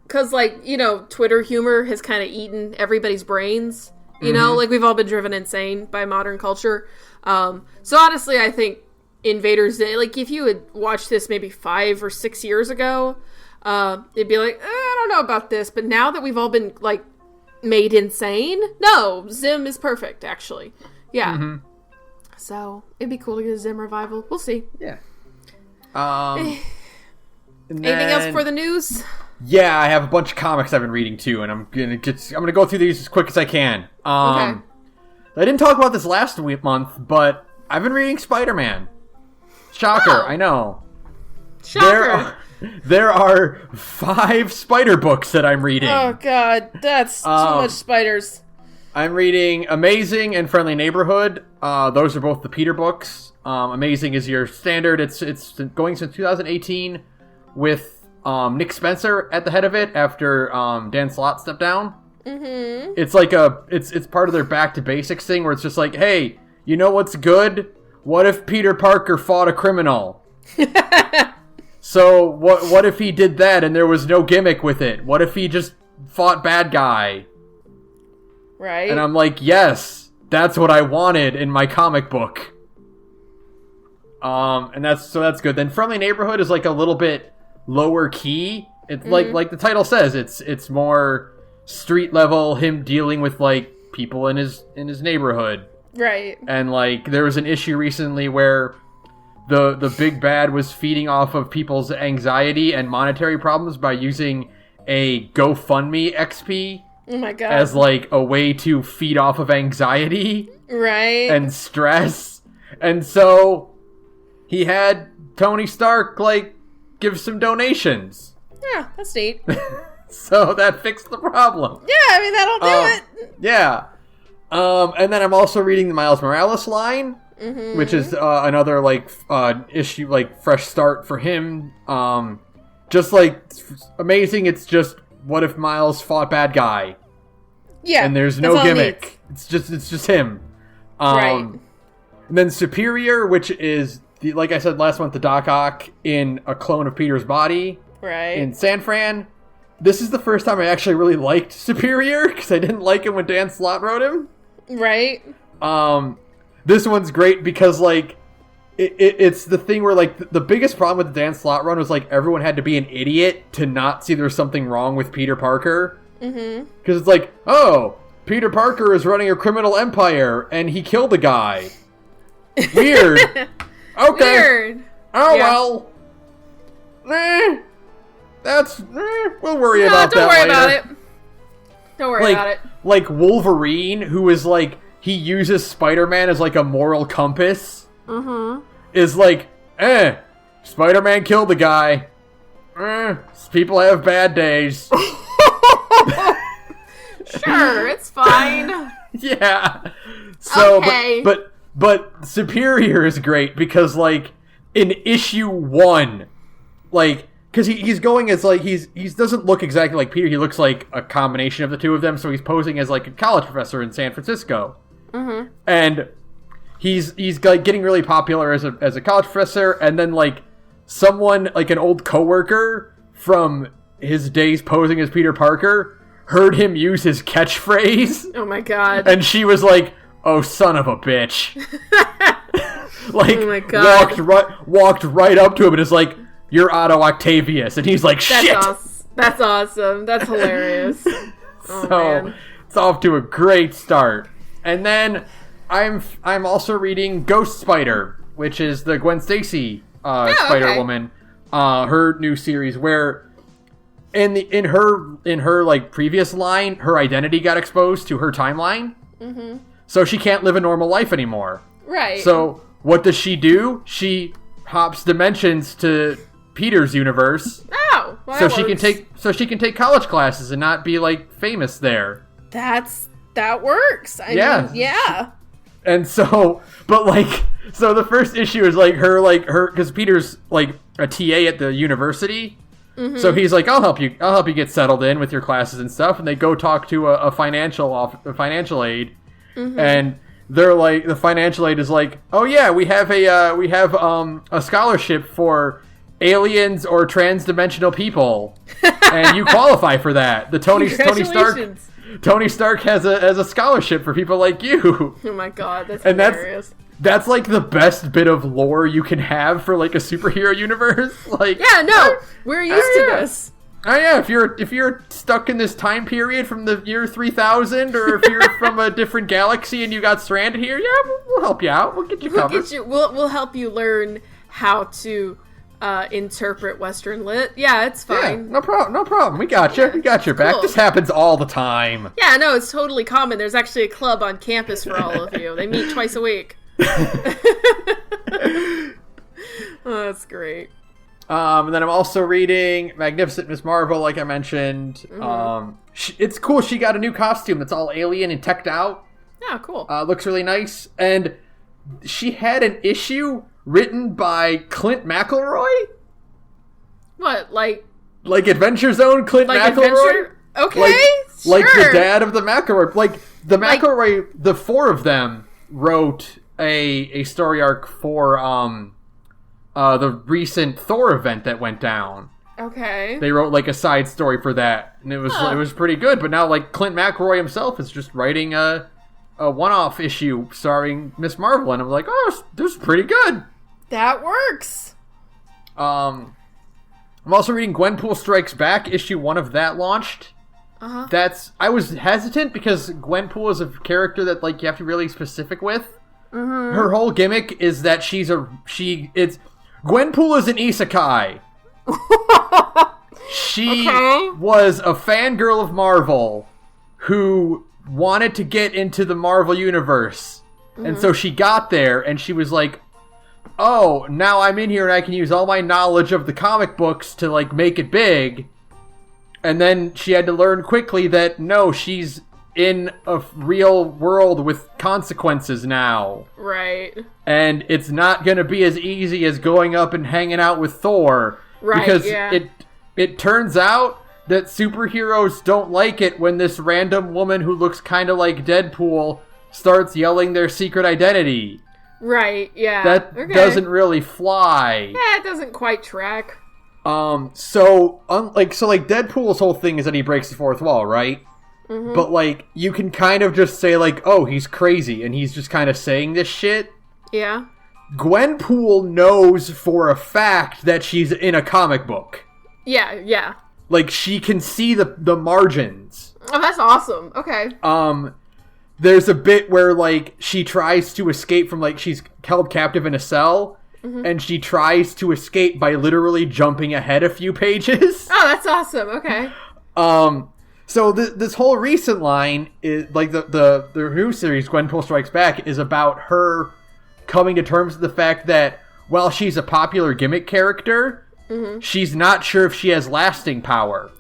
because, like, Twitter humor has kind of eaten everybody's brains. Like, we've all been driven insane by modern culture. So honestly, I think Invaders Zim, like, if you had watched this maybe 5 or 6 years ago, it'd be like, I don't know about this. But now that we've all been, like, made insane, no, Zim is perfect, actually. Yeah. Mm-hmm. So it'd be cool to get a Zim revival. We'll see. Yeah. Anything else for the news? Yeah, I have a bunch of comics I've been reading too, and I'm gonna go through these as quick as I can. Okay. I didn't talk about this last month, but I've been reading Spider-Man. Shocker, I know. Shocker. There are 5 spider books that I'm reading. Oh god, that's too much spiders. I'm reading Amazing and Friendly Neighborhood. Those are both the Peter books. Amazing is your standard. It's going since 2018 with Nick Spencer at the head of it after Dan Slott stepped down. Mm-hmm. It's like it's part of their back to basics thing where it's just like, hey, you know what's good? What if Peter Parker fought a criminal? So what if he did that and there was no gimmick with it? What if he just fought bad guy? Right. And I'm like, yes, that's what I wanted in my comic book. And that's good. Then Friendly Neighborhood is like a little bit lower key. It's like the title says, it's more street level, him dealing with like people in his neighborhood. Right. And like there was an issue recently where the big bad was feeding off of people's anxiety and monetary problems by using a GoFundMe XP. Oh my god. As like a way to feed off of anxiety. Right. And stress. And so he had Tony Stark like give some donations. Yeah, that's neat. So that fixed the problem. Yeah, I mean that'll do it. Yeah. And then I'm also reading the Miles Morales line, which is another like issue, like fresh start for him. Just like Amazing, it's just what if Miles fought bad guy? Yeah, and there's no gimmick. It's just him. Right. And then Superior, which is like I said last month, the Doc Ock in a clone of Peter's body. Right. In San Fran. This is the first time I actually really liked Superior because I didn't like him when Dan Slott wrote him. Right. This one's great because like it's the thing where like the biggest problem with the Dan Slott run was like everyone had to be an idiot to not see there's something wrong with Peter Parker. Mm-hmm. Because it's like, oh, Peter Parker is running a criminal empire and he killed a guy. Weird. Okay. Weird. Oh yeah. Well. We'll worry about that later. Don't worry about it. Don't worry about it. Like Wolverine, who is like, he uses Spider-Man as like a moral compass. Mm-hmm. Is like, Spider-Man killed the guy. People have bad days. Sure, it's fine. Yeah. So, okay. but Superior is great because like in issue 1, like, because he's going as like he doesn't look exactly like Peter. He looks like a combination of the two of them. So he's posing as like a college professor in San Francisco, and he's like getting really popular as a college professor. And then like someone, like an old coworker from his days posing as Peter Parker, heard him use his catchphrase. Oh my god. And she was like, "Oh, son of a bitch." Like, oh my god. walked right up to him and is like, "You're Otto Octavius." And he's like, "Shit." That's awesome. That's hilarious. Oh, so man. it's off to a great start. And then I'm also reading Ghost Spider, which is the Gwen Stacy Spider-Woman, her new series, where in her like previous line, her identity got exposed to her timeline, so she can't live a normal life anymore. Right. So what does she do? She hops dimensions to Peter's universe. Oh, well, so she can take college classes and not be like famous there. That works. I mean, yeah. And so, but like, so the first issue is like her, because Peter's like a TA at the university. So he's like, I'll help you get settled in with your classes and stuff. And they go talk to a financial aid. And they're like, the financial aid is like, oh yeah, we have a scholarship for aliens or trans-dimensional people. And you qualify for that. Tony Stark has a scholarship for people like you. Oh my god, that's hilarious. That's like the best bit of lore you can have for like a superhero universe. Like, yeah, no, we're used to this. Oh yeah, if you're stuck in this time period from the year 3000, or if you're from a different galaxy and you got stranded here, yeah, we'll help you out. We'll get you covered. We'll help you learn how to interpret Western lit. Yeah, it's fine. Yeah, no problem. We got you. We got your back. Cool. This happens all the time. Yeah, no, it's totally common. There's actually a club on campus for all of you. They meet twice a week. Oh, that's great. And then I'm also reading Magnificent Miss Marvel, like I mentioned. It's cool. She got a new costume that's all alien and teched out. Yeah, cool. Looks really nice. And she had an issue written by Clint McElroy? What, like Adventure Zone Clint McElroy? Okay, sure. Like the dad of the McElroy. Like, the McElroy, the four of them wrote a story arc for the recent Thor event that went down. Okay. They wrote like a side story for that, and it was pretty good. But now like Clint McElroy himself is just writing a one-off issue starring Miss Marvel, and I'm like, oh, this is pretty good. That works. I'm also reading Gwenpool Strikes Back. Issue 1 of that launched. I was hesitant because Gwenpool is a character that like you have to be really specific with. Her whole gimmick is that Gwenpool is an isekai. She was a fangirl of Marvel who wanted to get into the Marvel universe. And so she got there and she was like, oh, now I'm in here and I can use all my knowledge of the comic books to like make it big. And then she had to learn quickly that no, she's in a real world with consequences now. Right. And it's not going to be as easy as going up and hanging out with Thor. Right, because yeah. it turns out that superheroes don't like it when this random woman who looks kind of like Deadpool starts yelling their secret identity. Right, yeah. That doesn't really fly. Yeah, it doesn't quite track. So Deadpool's whole thing is that he breaks the fourth wall, right? But, like, you can kind of just say, like, oh, he's crazy, and he's just kind of saying this shit. Yeah. Gwenpool knows for a fact that she's in a comic book. Yeah, yeah. Like, she can see the margins. Oh, that's awesome. Okay. There's a bit where, like, she tries to escape from, like, she's held captive in a cell, and she tries to escape by literally jumping ahead a few pages. Oh, that's awesome. Okay. So this whole recent line is like the new series, Gwenpool Strikes Back, is about her coming to terms with the fact that while she's a popular gimmick character, she's not sure if she has lasting power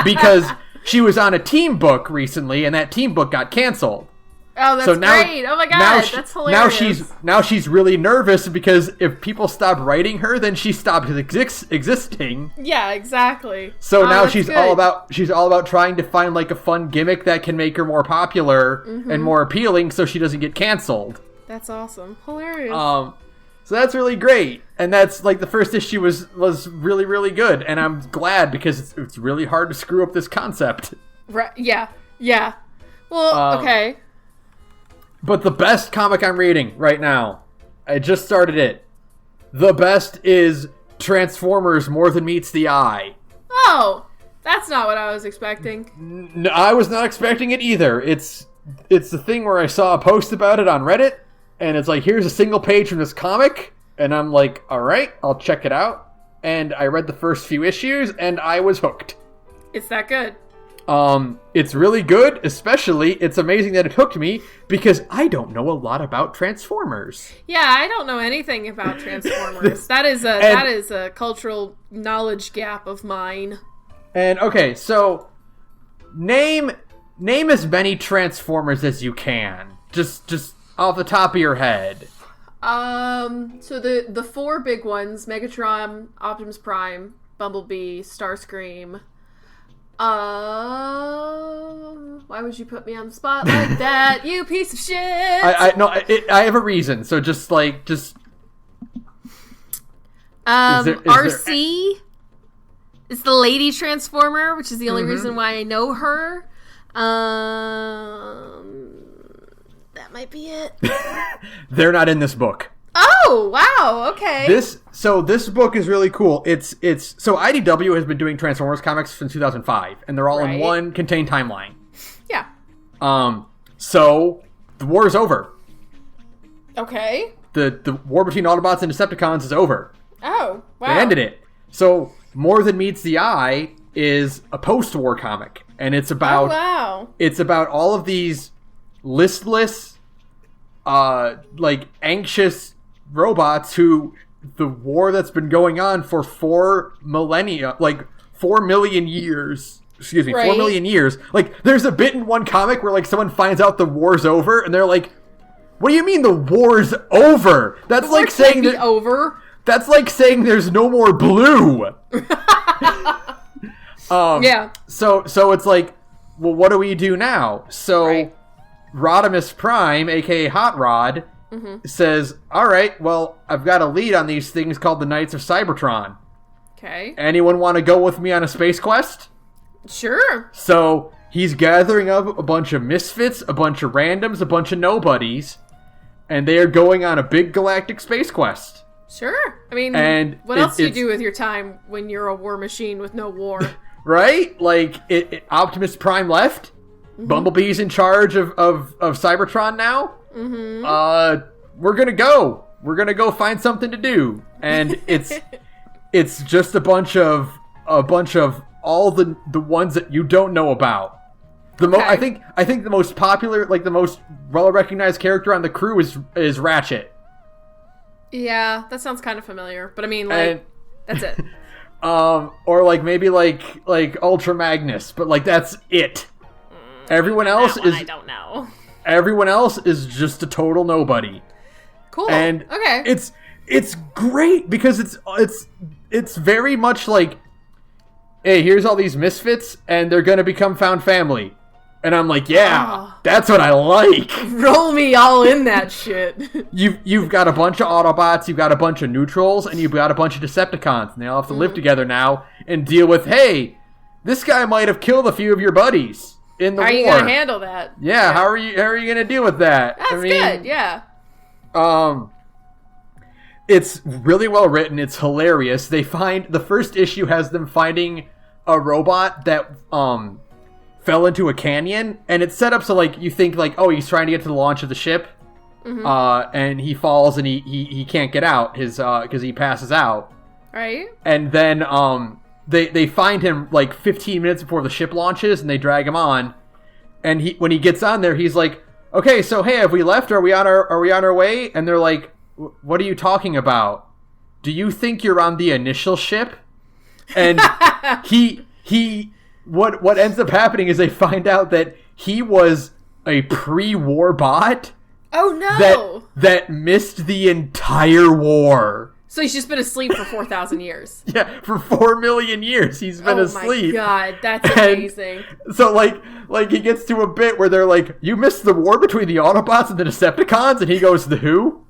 because she was on a team book recently, and that team book got canceled. Oh, that's great! Oh my god, that's hilarious. Now she's really nervous because if people stop writing her, then she stops existing. Yeah, exactly. So now she's all about trying to find like a fun gimmick that can make her more popular and more appealing, so she doesn't get canceled. That's awesome, hilarious. So that's really great. And that's like the first issue was really, really good. And I'm glad because it's really hard to screw up this concept. Right. Yeah. Yeah. Well, okay. But the best comic I'm reading right now, I just started it. The best is Transformers More Than Meets the Eye. Oh, that's not what I was expecting. No, I was not expecting it either. It's the thing where I saw a post about it on Reddit, and it's like, here's a single page from this comic, and I'm like, all right, I'll check it out. And I read the first few issues, and I was hooked. It's that good. It's really good, especially, it's amazing that it hooked me, because I don't know a lot about Transformers. Yeah, I don't know anything about Transformers. that is a cultural knowledge gap of mine. And, okay, so, name as many Transformers as you can. Just off the top of your head. So the four big ones, Megatron, Optimus Prime, Bumblebee, Starscream. Why would you put me on the spot like that, you piece of shit? I have a reason. So just RC is the lady Transformer, which is the only reason why I know her. That might be it. They're not in this book. Oh, wow, okay. This book is really cool. It's so IDW has been doing Transformers comics since 2005, and they're all in one contained timeline. Yeah. So the war is over. Okay. The war between Autobots and Decepticons is over. Oh, wow. They ended it. So More Than Meets the Eye is a post-war comic, and it's about it's about all of these listless, anxious robots who the war that's been going on for 4 million years. Excuse me, 4 million years. Like, there's a bit in one comic where someone finds out the war's over, and they're like, "What do you mean the war's over? That's like saying that over. That's like saying there's no more blue." Yeah. So it's like, well, what do we do now? So Rodimus Prime, aka Hot Rod, says, all right, well, I've got a lead on these things called the Knights of Cybertron. Okay. Anyone want to go with me on a space quest? Sure. So he's gathering up a bunch of misfits, a bunch of randoms, a bunch of nobodies, and they are going on a big galactic space quest. Sure. I mean, what else do you do with your time when you're a war machine with no war? Right? Optimus Prime left. Bumblebee's in charge of Cybertron now. We're gonna go find something to do, and it's just a bunch of all the ones that you don't know about. I think the most popular, the most well recognized character on the crew is Ratchet. Yeah, that sounds kind of familiar, but I mean, that's it. Or maybe Ultra Magnus, but that's it. Everyone else is, I don't know. Everyone else is just a total nobody. Cool. And okay. It's great because it's very much like, hey, here's all these misfits and they're gonna become found family. And I'm like, yeah, that's what I like. Roll me all in that shit. You've got a bunch of Autobots, you've got a bunch of Neutrals, and you've got a bunch of Decepticons, and they all have to live together now and deal with, hey, this guy might have killed a few of your buddies in the war. How are you gonna handle that? Yeah, how are you gonna deal with that? That's good, yeah. It's really well written, it's hilarious. The first issue has them finding a robot that fell into a canyon, and it's set up so you think oh, he's trying to get to the launch of the ship, and he falls and he can't get out because he passes out. Right. And then they find him 15 minutes before the ship launches, and they drag him on. And when he gets on there, he's like, "Okay, so hey, have we left? Are we on our way?" And they're like, "What are you talking about? Do you think you're on the initial ship?" And what ends up happening is they find out that he was a pre-war bot. Oh no! That missed the entire war. So he's just been asleep for 4,000 years. Yeah, for 4 million years he's been asleep. Oh my god, that's amazing. So he gets to a bit where they're like, "You missed the war between the Autobots and the Decepticons," and he goes, "The who?"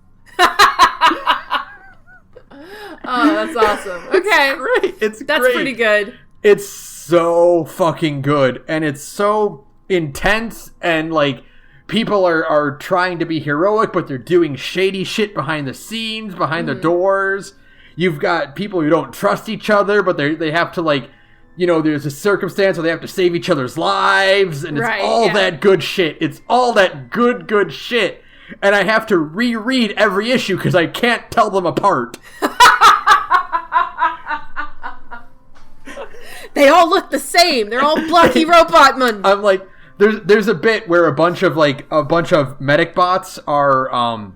Oh, that's awesome. Okay. It's great. That's pretty good. It's so fucking good. And it's so intense. And, like, people are trying to be heroic, but they're doing shady shit behind the scenes, behind the doors. You've got people who don't trust each other, but they have to, like, you know, there's a circumstance where they have to save each other's lives. And it's all that good shit. It's all that good shit. And I have to reread every issue because I can't tell them apart. They all look the same. They're all blocky robot men. I'm like, there's a bit where a bunch of medic bots are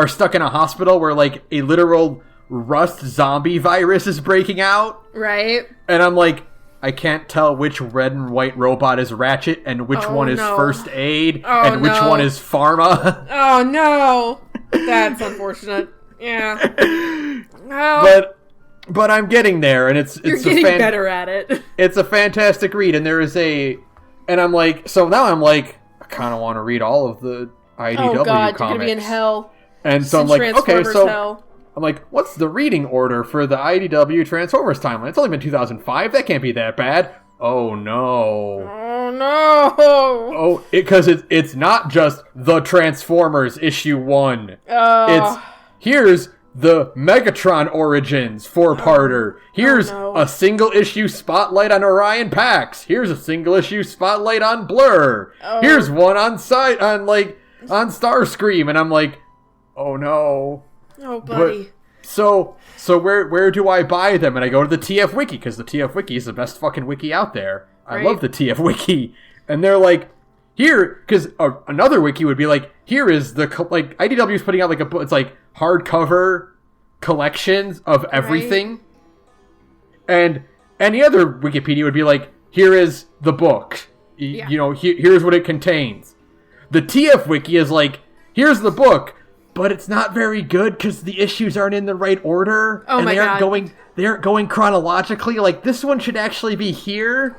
stuck in a hospital where, like, a literal rust zombie virus is breaking out. Right. And I'm like, I can't tell which red and white robot is Ratchet and which one is First Aid and which one is Pharma. Oh, no. That's unfortunate. Yeah. Well, but I'm getting there, and you're getting better at it. It's a fantastic read, and I'm like, I kind of want to read all of the IDW comics. Oh, God, you're going to be in hell. And so I'm like, okay, so... Hell. I'm like, what's the reading order for the IDW Transformers timeline? It's only been 2005. That can't be that bad. Oh, no. Oh, no. Oh, because it's not just the Transformers issue 1. It's, here's the Megatron Origins 4-parter. Here's a single issue spotlight on Orion Pax. Here's a single issue spotlight on Blur. Here's one on Starscream. And I'm like, oh, no. Oh, buddy. But, so where do I buy them? And I go to the TF Wiki, because the TF Wiki is the best fucking wiki out there. Right. I love the TF Wiki. And they're like, here, because another wiki would be like, here is like, IDW is putting out like a book, it's like hardcover collections of everything. Right. And any other Wikipedia would be like, here is the book. You know, here's what it contains. The TF Wiki is like, here's the book. But it's not very good because the issues aren't in the right order. Oh, and my God. They aren't going chronologically. Like, this one should actually be here.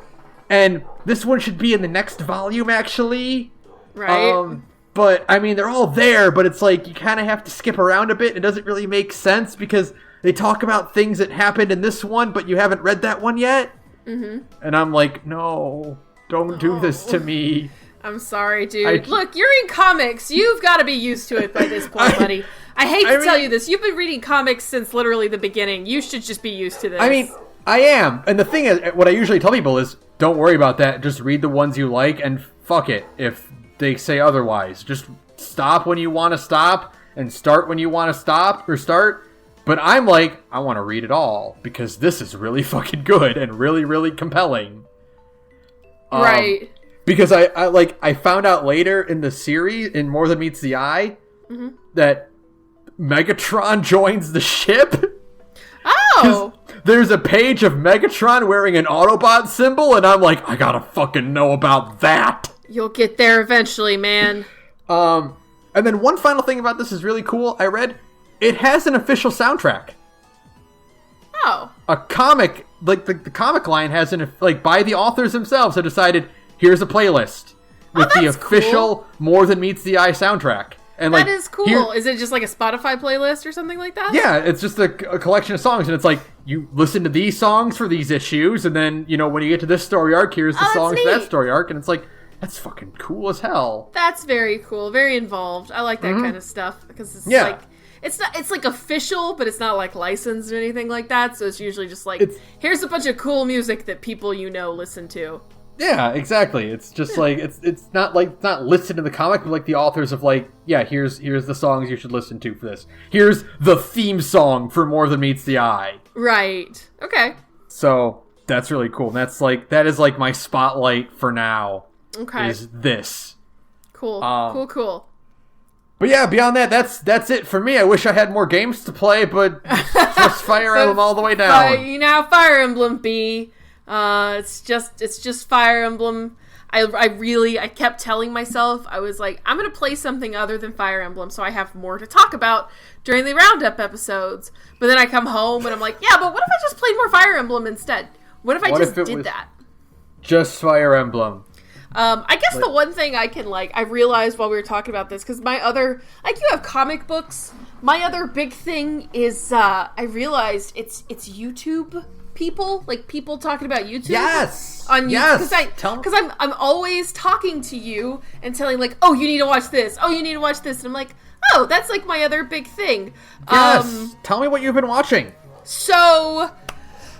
And this one should be in the next volume, actually. Right. But, I mean, they're all there, but it's like, you kind of have to skip around a bit. It doesn't really make sense because they talk about things that happened in this one, but you haven't read that one yet. Mm-hmm. And I'm like, no, don't do this to me. I'm sorry, dude. Look, you're in comics. You've got to be used to it by this point, buddy. I hate to tell you this. You've been reading comics since literally the beginning. You should just be used to this. I mean, I am. And the thing is, what I usually tell people is, don't worry about that. Just read the ones you like and fuck it if they say otherwise. Just stop when you want to stop and start when you want to stop or start. But I'm like, I want to read it all because this is really fucking good and really, really compelling. Right. Because I found out later in the series, in More Than Meets the Eye, that Megatron joins the ship. Oh! There's a page of Megatron wearing an Autobot symbol, and I'm like, I gotta fucking know about that. You'll get there eventually, man. And then one final thing about this is really cool. I read, it has an official soundtrack. Oh. A comic, like the comic line has by the authors themselves have decided, here's a playlist with the official More Than Meets the Eye soundtrack. And that is cool. Is it just like a Spotify playlist or something like that? Yeah, it's just a collection of songs, and it's like, you listen to these songs for these issues, and then, you know, when you get to this story arc, here's the songs for that story arc, and it's like, that's fucking cool as hell. That's very cool. Very involved. I like that kind of stuff, because it's like, it's like official, but it's not like licensed or anything like that, so it's usually just like, here's a bunch of cool music that people you know listen to. Yeah, exactly. It's just like it's not listed in the comic, but like the authors of like, yeah, here's the songs you should listen to for this. Here's the theme song for More Than Meets the Eye. Right. Okay. So that's really cool. And that is like my spotlight for now. Okay. Is this. Cool. Cool. But yeah, beyond that, that's it for me. I wish I had more games to play, but just Fire Emblem all the way down. Fire Emblem B. It's just Fire Emblem. I kept telling myself, I was like, I'm going to play something other than Fire Emblem so I have more to talk about during the Roundup episodes. But then I come home and I'm like, yeah, but what if I just played more Fire Emblem instead? What if I just did that? Just Fire Emblem. I guess the one thing I realized while we were talking about this, because my other, you have comic books My other big thing is I realized it's YouTube people, like people talking about YouTube. Yes. On YouTube, yes. Because I'm always talking to you and telling like, oh, you need to watch this. Oh, you need to watch this, and I'm like, oh, that's like my other big thing. Yes. Tell me what you've been watching. So,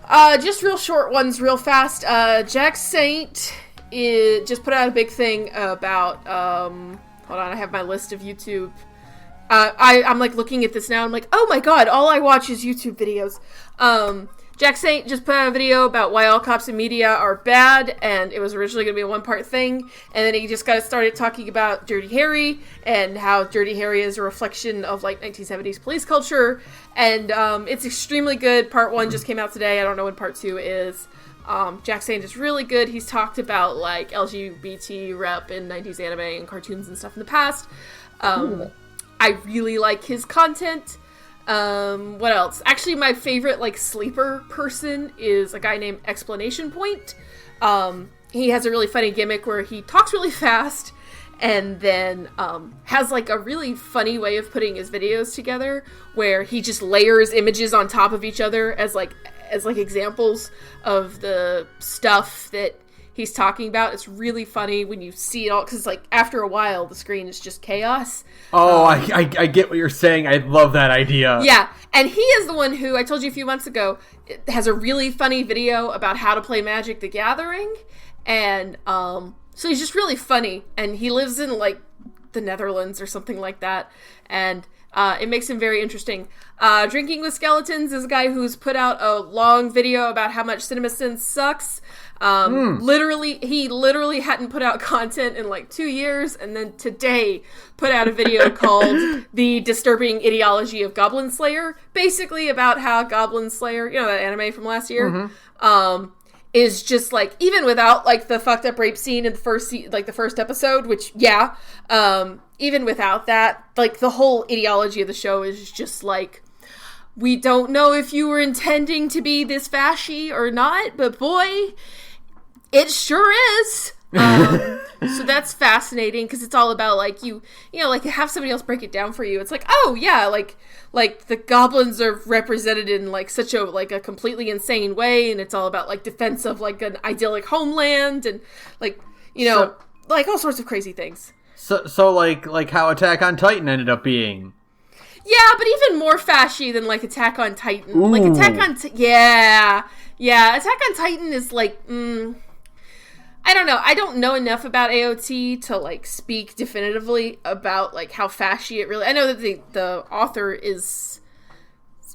just real short ones, real fast. Jack Saint just put out a big thing about. Hold on, I have my list of YouTube. I'm like looking at this now. I'm like, oh my god, all I watch is YouTube videos. Jack Saint just put out a video about why all cops in media are bad, and it was originally going to be a one-part thing, and then he just got started talking about Dirty Harry, and how Dirty Harry is a reflection of, like, 1970s police culture, and it's extremely good. Part 1 just came out today. I don't know when Part 2 is. Jack Saint is really good. He's talked about, like, LGBT rep in 90s anime and cartoons and stuff in the past. Cool. I really like his content. What else? Actually, my favorite, like, sleeper person is a guy named Explanation Point. He has a really funny gimmick where he talks really fast and then, has, like, a really funny way of putting his videos together where he just layers images on top of each other as examples of the stuff that he's talking about. It's really funny when you see it all, because like after a while the screen is just chaos. Oh, I get what you're saying. I love that idea. Yeah, and he is the one who I told you a few months ago has a really funny video about how to play Magic the Gathering, and so he's just really funny, and he lives in like the Netherlands or something like that, and it makes him very interesting. Drinking with Skeletons is a guy who's put out a long video about how much CinemaSins sucks. He literally hadn't put out content in like 2 years, and then today put out a video called The Disturbing Ideology of Goblin Slayer, basically about how Goblin Slayer, you know, that anime from last year, is just like, even without like the fucked up rape scene in the first episode, which even without that, like the whole ideology of the show is just like, we don't know if you were intending to be this fashy or not, but boy, it sure is. So that's fascinating, because it's all about like you know, like have somebody else break it down for you. It's like, oh yeah, like the goblins are represented in like such a like a completely insane way, and it's all about like defense of like an idyllic homeland, and like, you know, like all sorts of crazy things. So like how Attack on Titan ended up being. Yeah, but even more fashy than like Attack on Titan. Ooh. Like Attack on Attack on Titan is like I don't know. I don't know enough about AOT to like speak definitively about like how fashy it really. I know that the author is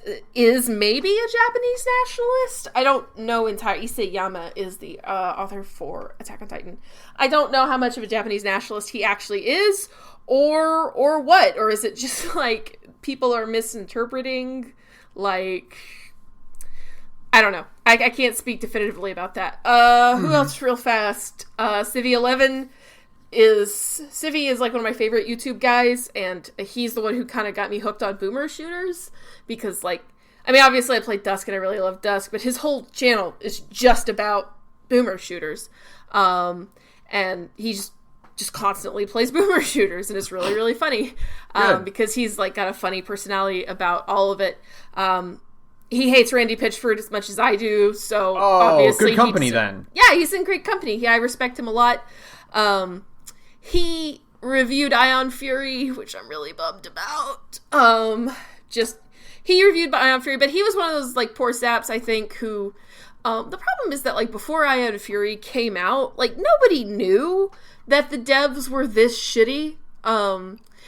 maybe a Japanese nationalist. I don't know Isayama is the author for Attack on Titan. I don't know how much of a Japanese nationalist he actually is, or what, or is it just like people are misinterpreting, like, I don't know. I can't speak definitively about that. Who else real fast? Civi is like one of my favorite YouTube guys, and he's the one who kind of got me hooked on boomer shooters, because like, I mean, obviously I played Dusk and I really love Dusk, but his whole channel is just about boomer shooters. And he just constantly plays boomer shooters, and it's really, really funny. Because he's like got a funny personality about all of it. He hates Randy Pitchford as much as I do, so obviously good company then. Yeah, he's in great company. Yeah, I respect him a lot. He reviewed Ion Fury, which I'm really bummed about. He reviewed Ion Fury, but he was one of those like poor saps, I think, who the problem is that like before Ion Fury came out, like nobody knew that the devs were this shitty.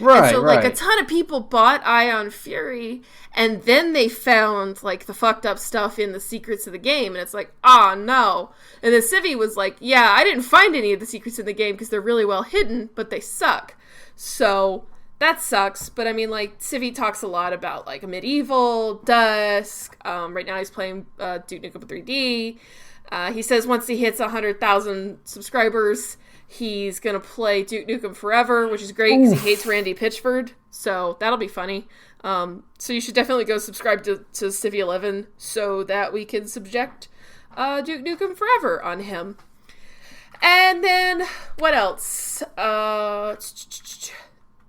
Right, and so, like, a ton of people bought Ion Fury, and then they found, like, the fucked up stuff in the secrets of the game, and it's like, no. And then Civi was like, yeah, I didn't find any of the secrets in the game because they're really well hidden, but they suck. So, that sucks, but I mean, like, Civi talks a lot about, like, Medieval, Dusk, right now he's playing Duke Nukem 3D. He says once he hits 100,000 subscribers, he's gonna play Duke Nukem Forever, which is great because he hates Randy Pitchford, so that'll be funny. So you should definitely go subscribe to Civi 11 so that we can subject Duke Nukem Forever on him. And then, what else?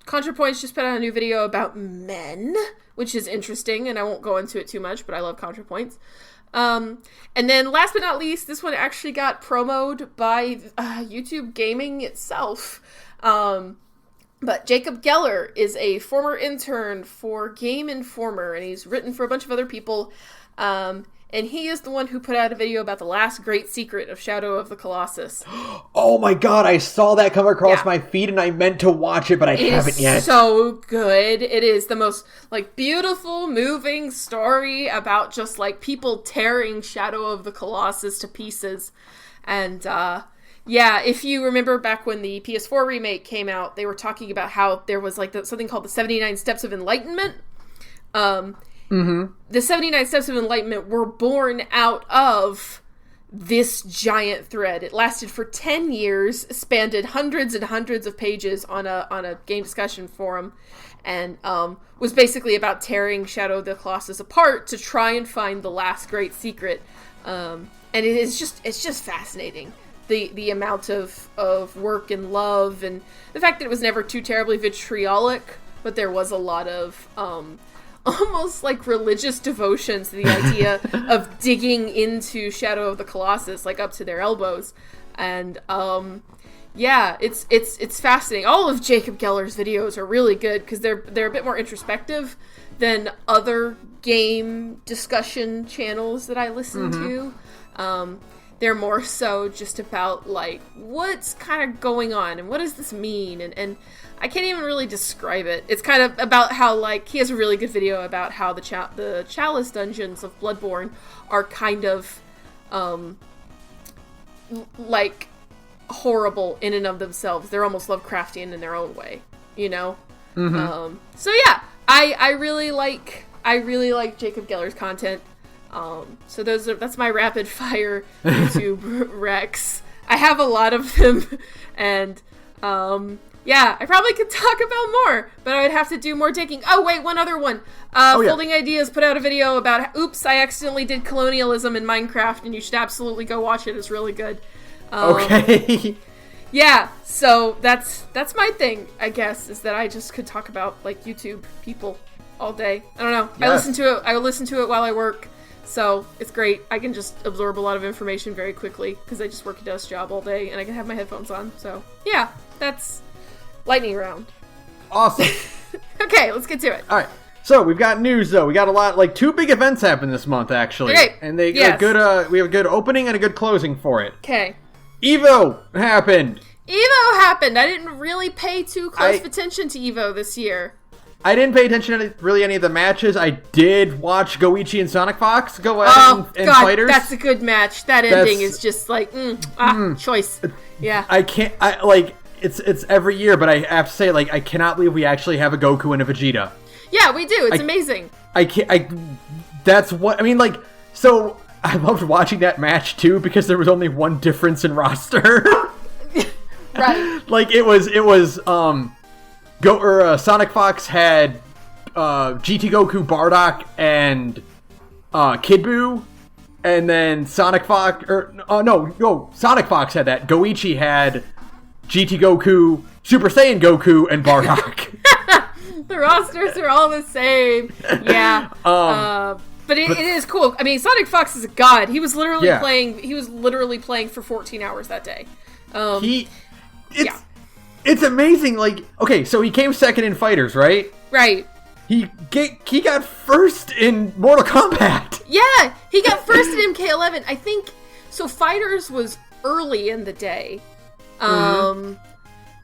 ContraPoints just put out a new video about men, which is interesting, and I won't go into it too much, but I love ContraPoints. And then last but not least, this one actually got promoted by YouTube Gaming itself. But Jacob Geller is a former intern for Game Informer, and he's written for a bunch of other people. And he is the one who put out a video about the last great secret of Shadow of the Colossus. Oh my god, I saw that come across my feed and I meant to watch it, but I haven't yet. It's so good. It is the most, like, beautiful, moving story about just, like, people tearing Shadow of the Colossus to pieces. And, yeah, if you remember back when the PS4 remake came out, they were talking about how there was, like, something called the 79 Steps of Enlightenment. The 79 Steps of Enlightenment were born out of this giant thread. It lasted for 10 years, spanned hundreds and hundreds of pages on a game discussion forum, and was basically about tearing Shadow of the Colossus apart to try and find the last great secret. And it's just fascinating. The amount of work and love, and the fact that it was never too terribly vitriolic, but there was a lot of almost like religious devotion to the idea of digging into Shadow of the Colossus, like up to their elbows. And yeah, it's fascinating. All of Jacob Geller's videos are really good because they're a bit more introspective than other game discussion channels that I listen to. They're more so just about, like, what's kind of going on and what does this mean? And I can't even really describe it. It's kind of about how, like, he has a really good video about how the Chalice dungeons of Bloodborne are kind of, like, horrible in and of themselves. They're almost Lovecraftian in their own way, you know? So yeah, I really like Jacob Geller's content. So that's my rapid fire YouTube recs. I have a lot of them, and yeah, I probably could talk about more, but I would have to do more taking. Oh wait, one other one. Folding Ideas put out a video about oops, I accidentally did colonialism in Minecraft, and you should absolutely go watch it. It's really good. Okay. Yeah, so that's my thing, I guess, is that I just could talk about, like, YouTube people all day. I don't know. Yes. I listen to it while I work. So, it's great. I can just absorb a lot of information very quickly, because I just work a desk job all day, and I can have my headphones on. So, yeah, that's lightning round. Awesome. Okay, let's get to it. Alright, so we've got news, though. We got a lot, like, 2 big events happened this month, actually. Okay. And they got good, we have a good opening and a good closing for it. Okay. EVO happened! I didn't really pay too close attention to EVO this year. I didn't pay attention to really any of the matches. I did watch Goichi and Sonic Fox go at it in Fighters. That's a good match. That ending is just like, choice. Yeah. It's every year, but I have to say, like, I cannot believe we actually have a Goku and a Vegeta. Yeah, we do. It's amazing. That's what, I mean, like, so I loved watching that match, too, because there was only one difference in roster. Right. Like, it was, Sonic Fox had GT Goku, Bardock, and Kid Buu, and then Sonic Fox Sonic Fox had that. Goichi had GT Goku, Super Saiyan Goku, and Bardock. The rosters are all the same. Yeah. But it is cool. I mean, Sonic Fox is a god. He was literally playing. He was literally playing for 14 hours that day. It's amazing, like, okay, so he came second in Fighters, right? Right. He got first in Mortal Kombat. Yeah, he got first in MK11. I think, so Fighters was early in the day.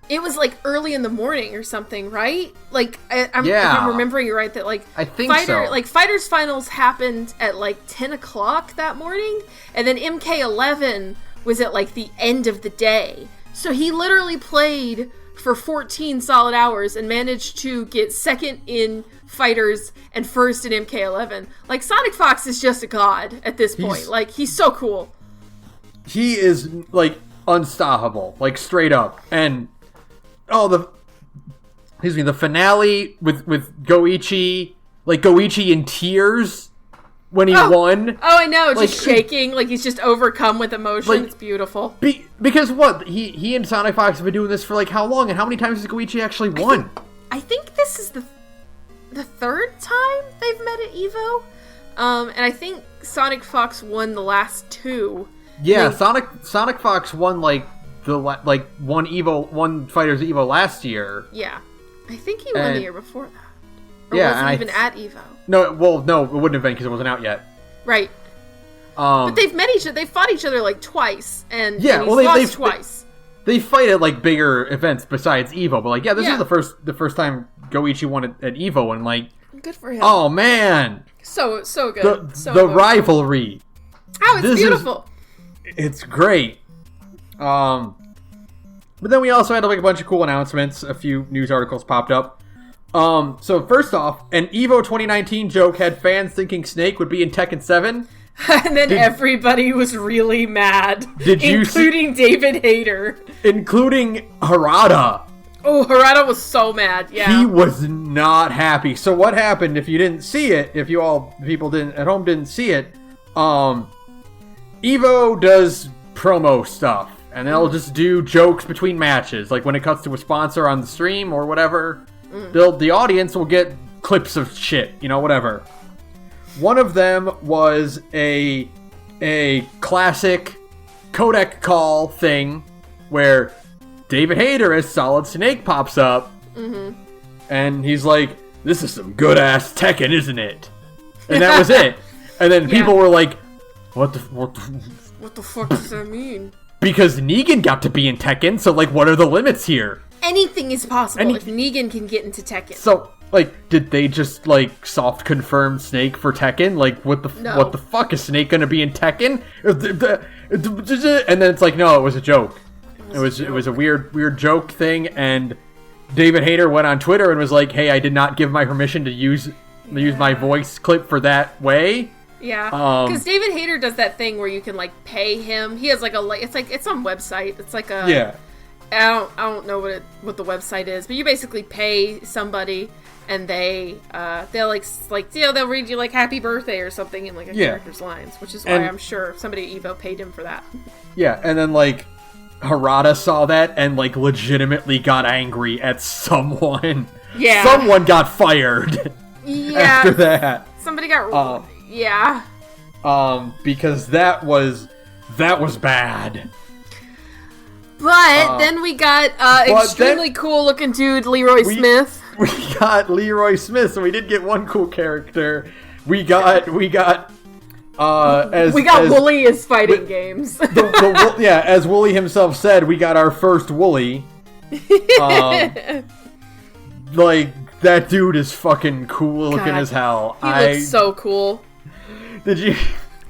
It was, like, early in the morning or something, right? Like, if I'm remembering it right, that, like, I think so. Like, Fighters Finals happened at, like, 10 o'clock that morning, and then MK11 was at, like, the end of the day. So he literally played for 14 solid hours and managed to get second in Fighters and first in MK11. Like, Sonic Fox is just a god at this point. Like, he's so cool. He is, like, unstoppable. Like, straight up. And, the finale with Goichi, like, Goichi in tears when he won. Oh, I know, just shaking, like he's just overcome with emotion. Like, it's beautiful. Because what? He and Sonic Fox have been doing this for, like, how long? And how many times has Goichi actually won? I think this is the third time they've met at EVO. And I think Sonic Fox won the last two. Yeah, Sonic Fox won won Fighters Evo last year. Yeah, I think he won the year before that. Or yeah, wasn't even at EVO. No, it wouldn't have been because it wasn't out yet. Right. But they've met each other. They fought each other like twice, and yeah, and he's lost twice. They fight at like bigger events besides EVO, but like this is the first time Goichi won at EVO, and like good for him. Oh man, so good. The rivalry. Oh, it's beautiful. It's great. But then we also had like a bunch of cool announcements. A few news articles popped up. So first off, an EVO 2019 joke had fans thinking Snake would be in Tekken 7. And then everybody was really mad. Including David Hayter. Including Harada. Oh, Harada was so mad, yeah. He was not happy. So what happened, if you didn't see it, if you people at home didn't see it, EVO does promo stuff. And they'll just do jokes between matches. Like when it cuts to a sponsor on the stream or whatever, the audience will get clips of shit, whatever. One of them was a classic codec call thing where David Hayter as Solid Snake pops up, and he's like, "This is some good ass Tekken, isn't it?" And that was it. And then people were like, "What the fuck does that mean?" Because Negan got to be in Tekken, so like, what are the limits here? Anything is possible if Negan can get into Tekken. So, like, did they just like soft confirm Snake for Tekken? Like, what the fuck is Snake gonna be in Tekken? And then it's like, no, it was a joke. It was a weird joke thing. And David Hayter went on Twitter and was like, "Hey, I did not give my permission to use my voice clip for that way." Yeah, because David Hayter does that thing where you can like pay him. He has like it's some website. It's like a I don't know what the website is, but you basically pay somebody and they'll they'll read you like happy birthday or something in like a character's lines, which is why I'm sure somebody at EVO paid him for that. Yeah, and then like Harada saw that and like legitimately got angry at someone. Yeah, someone got fired. Yeah, after that, somebody got. Yeah. Because that was bad. But then we got extremely cool looking dude Leroy Smith. We got Leroy Smith, so we did get one cool character. We got Wooly as fighting games. As Wooly himself said, we got our first Wooly. Like that dude is fucking cool looking as hell. He looks so cool. Did you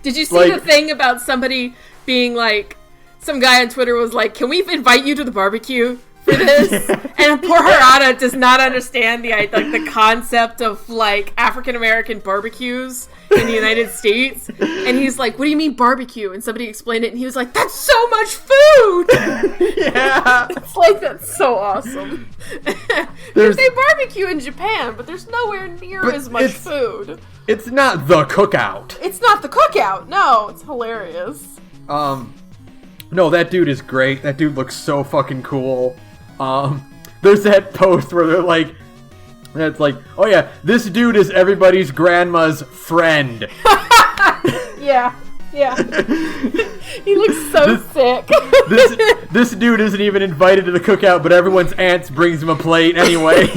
see the thing about somebody being like, some guy on Twitter was like, "Can we invite you to the barbecue for this?" And poor Harada does not understand the concept of like African American barbecues in the United States, and he's like, "What do you mean barbecue?" And somebody explained it, and he was like, "That's so much food." Yeah, it's like that's so awesome. They barbecue in Japan, but there's nowhere near as much food. It's not the cookout. It's not the cookout. No, it's hilarious. No, that dude is great. That dude looks so fucking cool. There's that post where they're like, it's like, "Oh yeah, this dude is everybody's grandma's friend." Yeah. He looks so sick. This dude isn't even invited to the cookout, but everyone's aunts brings him a plate anyway.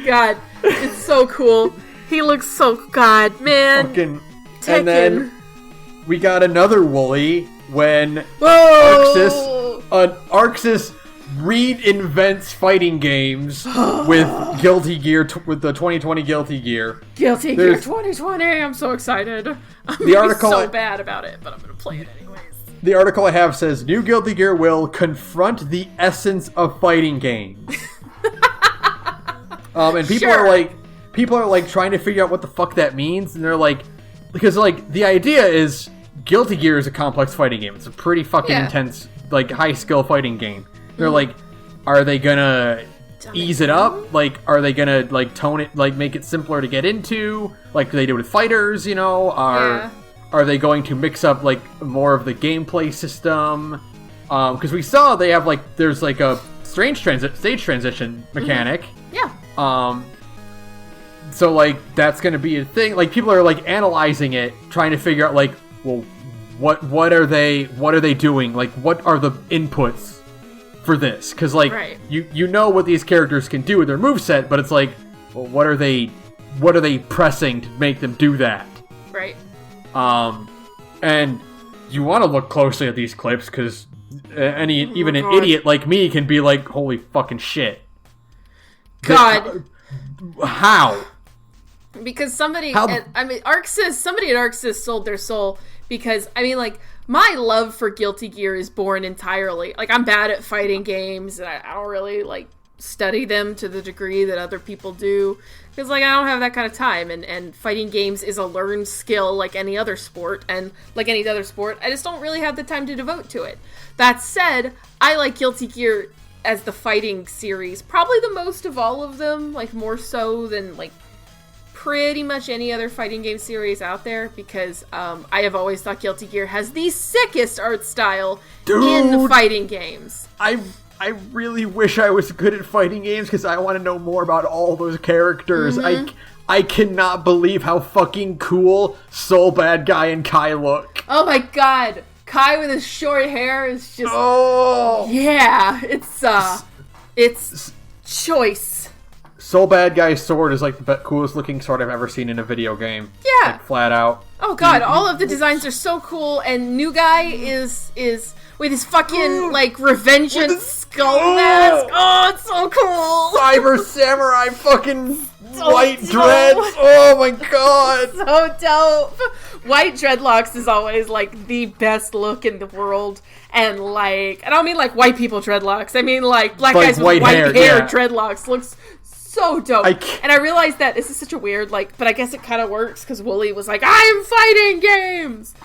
God, it's so cool. He looks so man. Fucking Tekken. And then we got another Wooly when Arxis reinvents fighting games with Guilty Gear, with the 2020 Guilty Gear. Guilty Gear 2020, I'm so excited. I'm so bad about it, but I'm gonna play it anyways. The article I have says, "New Guilty Gear will confront the essence of fighting games." And people are like trying to figure out what the fuck that means, and they're like, because like the idea is Guilty Gear is a complex fighting game. It's a pretty fucking intense, like high skill fighting game. They're like, are they gonna ease it up? Like, are they gonna like tone it, like make it simpler to get into, like they did with Fighters? Are they going to mix up like more of the gameplay system? Because we saw they have like there's like a stage transition mechanic. Yeah. So like that's gonna be a thing. Like people are like analyzing it, trying to figure out like, well, what are they doing? Like what are the inputs for this? Because like you know what these characters can do with their moveset, but it's like, well, what are they pressing to make them do that? Right. And you want to look closely at these clips because even an idiot like me can be like, holy fucking shit. God. How? Because somebody at ArcSys sold their soul because, I mean, like, my love for Guilty Gear is born entirely. Like, I'm bad at fighting games, and I don't really, like, study them to the degree that other people do. Because, like, I don't have that kind of time, and fighting games is a learned skill like any other sport, and like any other sport, I just don't really have the time to devote to it. That said, I like Guilty Gear as the fighting series, probably the most of all of them, like, more so than, like, pretty much any other fighting game series out there, because I have always thought Guilty Gear has the sickest art style in fighting games. I really wish I was good at fighting games because I want to know more about all those characters. Mm-hmm. I cannot believe how fucking cool Soul Bad Guy and Kai look. Oh my god, Kai with his short hair is just yeah, it's choice. Soul Bad Guy's sword is like the coolest looking sword I've ever seen in a video game. Yeah. Like, flat out. Oh god, all of the designs are so cool, and New Guy is with his fucking, like, Revengeance skull mask. Oh, it's so cool! Cyber Samurai fucking so white dope. dreads. Oh my god. So dope. White dreadlocks is always, like, the best look in the world. And, like, I don't mean, like, white people dreadlocks. I mean, like, black guys with white hair yeah. dreadlocks. Looks so dope. And I realized that this is such a weird, like, but I guess it kind of works because Wooly was like, I'm fighting games!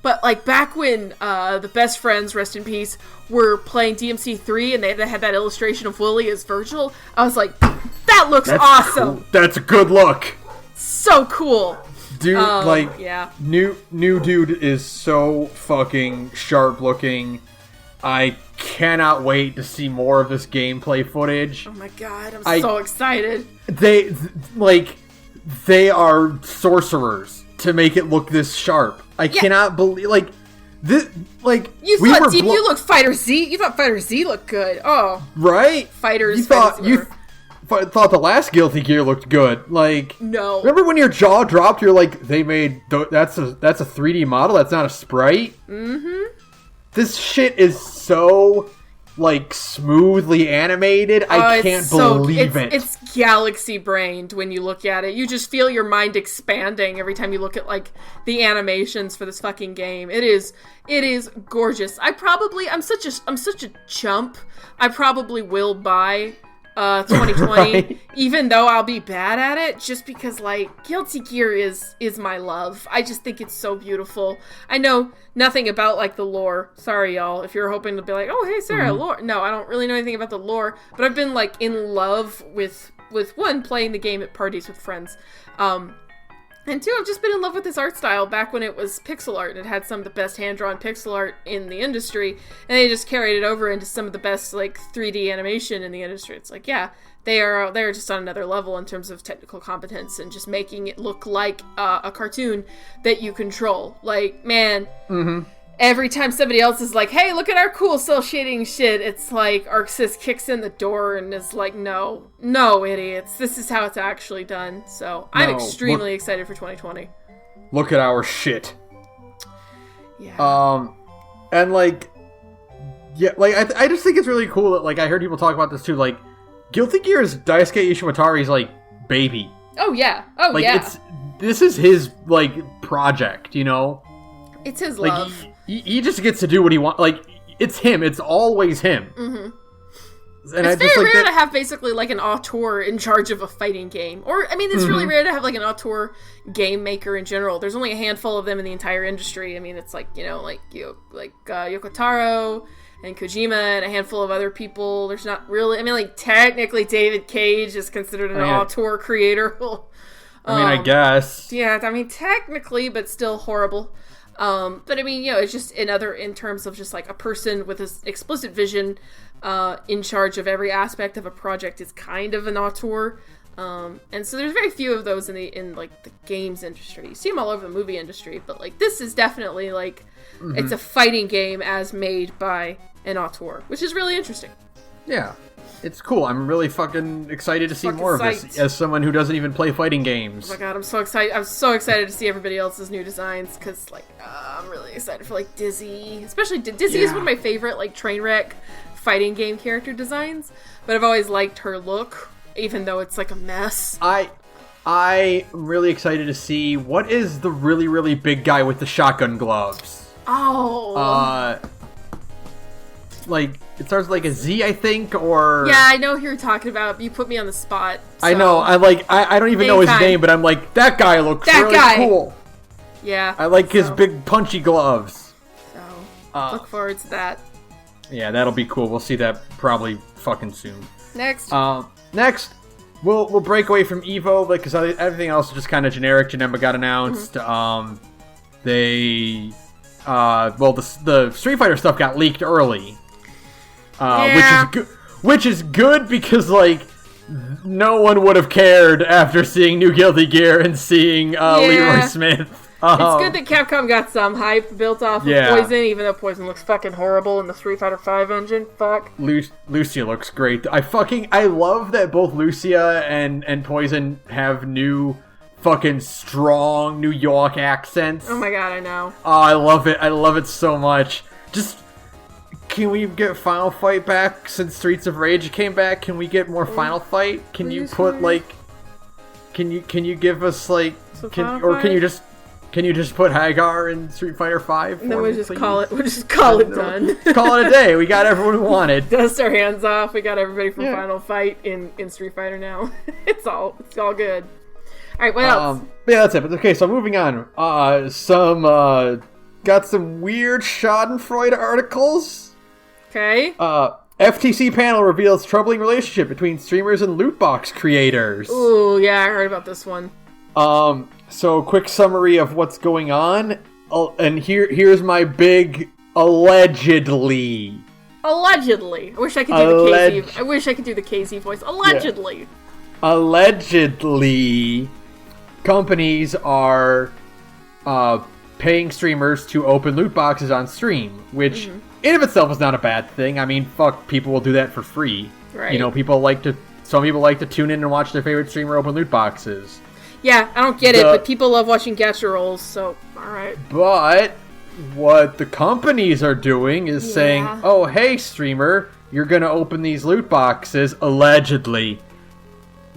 But, like, back when the best friends, rest in peace, were playing DMC3 and they had that illustration of Wooly as Virgil, I was like, that looks awesome! Cool. That's a good look! So cool! Dude, new dude is so fucking sharp looking. I cannot wait to see more of this gameplay footage. Oh my god, I'm so excited. They are sorcerers to make it look this sharp. I cannot believe, like, this, like, you look Fighter Z. You thought Fighter Z looked good. Oh. Right? Fighters. You thought the last Guilty Gear looked good. Like, no. Remember when your jaw dropped? You're like, they made that's a 3D model. That's not a sprite. Mm-hmm. This shit is so, like, smoothly animated. I can't believe it. It's galaxy-brained when you look at it. You just feel your mind expanding every time you look at, like, the animations for this fucking game. It is gorgeous. I'm such a chump. I probably will buy 2020, right. Even though I'll be bad at it, just because, like, Guilty Gear is my love. I just think it's so beautiful. I know nothing about, like, the lore. Sorry, y'all, if you're hoping to be like, oh, hey, Sarah, lore. No, I don't really know anything about the lore, but I've been, like, in love with one, playing the game at parties with friends, and two, I've just been in love with this art style back when it was pixel art, and it had some of the best hand-drawn pixel art in the industry, and they just carried it over into some of the best, like, 3D animation in the industry. It's like, yeah, they're just on another level in terms of technical competence and just making it look like a cartoon that you control. Like, man, every time somebody else is like, hey, look at our cool cell shading shit, it's like ArcSys kicks in the door and is like, no, idiots, this is how it's actually done. So I'm extremely excited for 2020. Look at our shit. Yeah. And like, yeah, like I just think it's really cool that, like, I heard people talk about this too. Like, Guilty Gear is Daisuke Ishiwatari's, like, baby. Oh yeah. Like, this is his, like, project, you know. It's his like, love. He just gets to do what he wants. Like, it's him. It's always him. Mm-hmm. And it's very rare to have basically, like, an auteur in charge of a fighting game. Or, I mean, it's really rare to have, like, an auteur game maker in general. There's only a handful of them in the entire industry. I mean, it's like, you know, like Yoko Taro and Kojima and a handful of other people. There's not really... I mean, like, technically David Cage is considered an auteur creator. I mean, I guess. Yeah, I mean, technically, but still horrible. But I mean, you know, it's just in terms of just, like, a person with this explicit vision in charge of every aspect of a project is kind of an auteur. And so there's very few of those in like the games industry. You see them all over the movie industry, but like this is definitely like it's a fighting game as made by an auteur, which is really interesting. Yeah, it's cool. I'm really fucking excited to see more of this as someone who doesn't even play fighting games. Oh my god, I'm so excited. I'm so excited to see everybody else's new designs because like I'm really excited for like Dizzy, especially Dizzy is one of my favorite like train wreck fighting game character designs, but I've always liked her look. Even though it's like a mess. I'm really excited to see what is the really, really big guy with the shotgun gloves. Oh. Like, it starts with like a Z, I think, or... Yeah, I know who you're talking about. You put me on the spot. So. I know. I don't even know his name, but I'm like, that guy looks cool. Yeah. I like his big punchy gloves. So, look forward to that. Yeah, that'll be cool. We'll see that probably fucking soon. Next, we'll break away from Evo because everything else is just kind of generic. Janemba got announced. The Street Fighter stuff got leaked early, which is good because like no one would have cared after seeing New Guilty Gear and seeing Leroy Smith. It's good that Capcom got some hype built off of Poison, even though Poison looks fucking horrible in the Street Fighter V engine. Fuck. Lucia looks great. I love that both Lucia and Poison have new fucking strong New York accents. Oh my god, I know. Oh, I love it. I love it so much. Just, can we get Final Fight back since Streets of Rage came back? Can we get more Final Fight? Can you put like, can you give us like, can you just put Hagar in Street Fighter V? And then we'll just call it done. Call it a day. We got everyone we wanted. Dust our hands off. We got everybody from Final Fight in Street Fighter now. It's all good. All right, what else? Yeah, that's it. But okay, so moving on. Got some weird Schadenfreude articles. Okay. FTC panel reveals troubling relationship between streamers and loot box creators. Ooh, yeah, I heard about this one. So quick summary of what's going on, and here's my big allegedly. Allegedly. I wish I could do the KZ voice. Allegedly. Yeah. Allegedly, companies are paying streamers to open loot boxes on stream, which in of itself is not a bad thing. I mean, fuck, people will do that for free. Right. You know, some people like to tune in and watch their favorite streamer open loot boxes. Yeah, I don't get it, but people love watching gacha rolls, so, alright. But what the companies are doing is saying, oh, hey, streamer, you're gonna open these loot boxes, allegedly.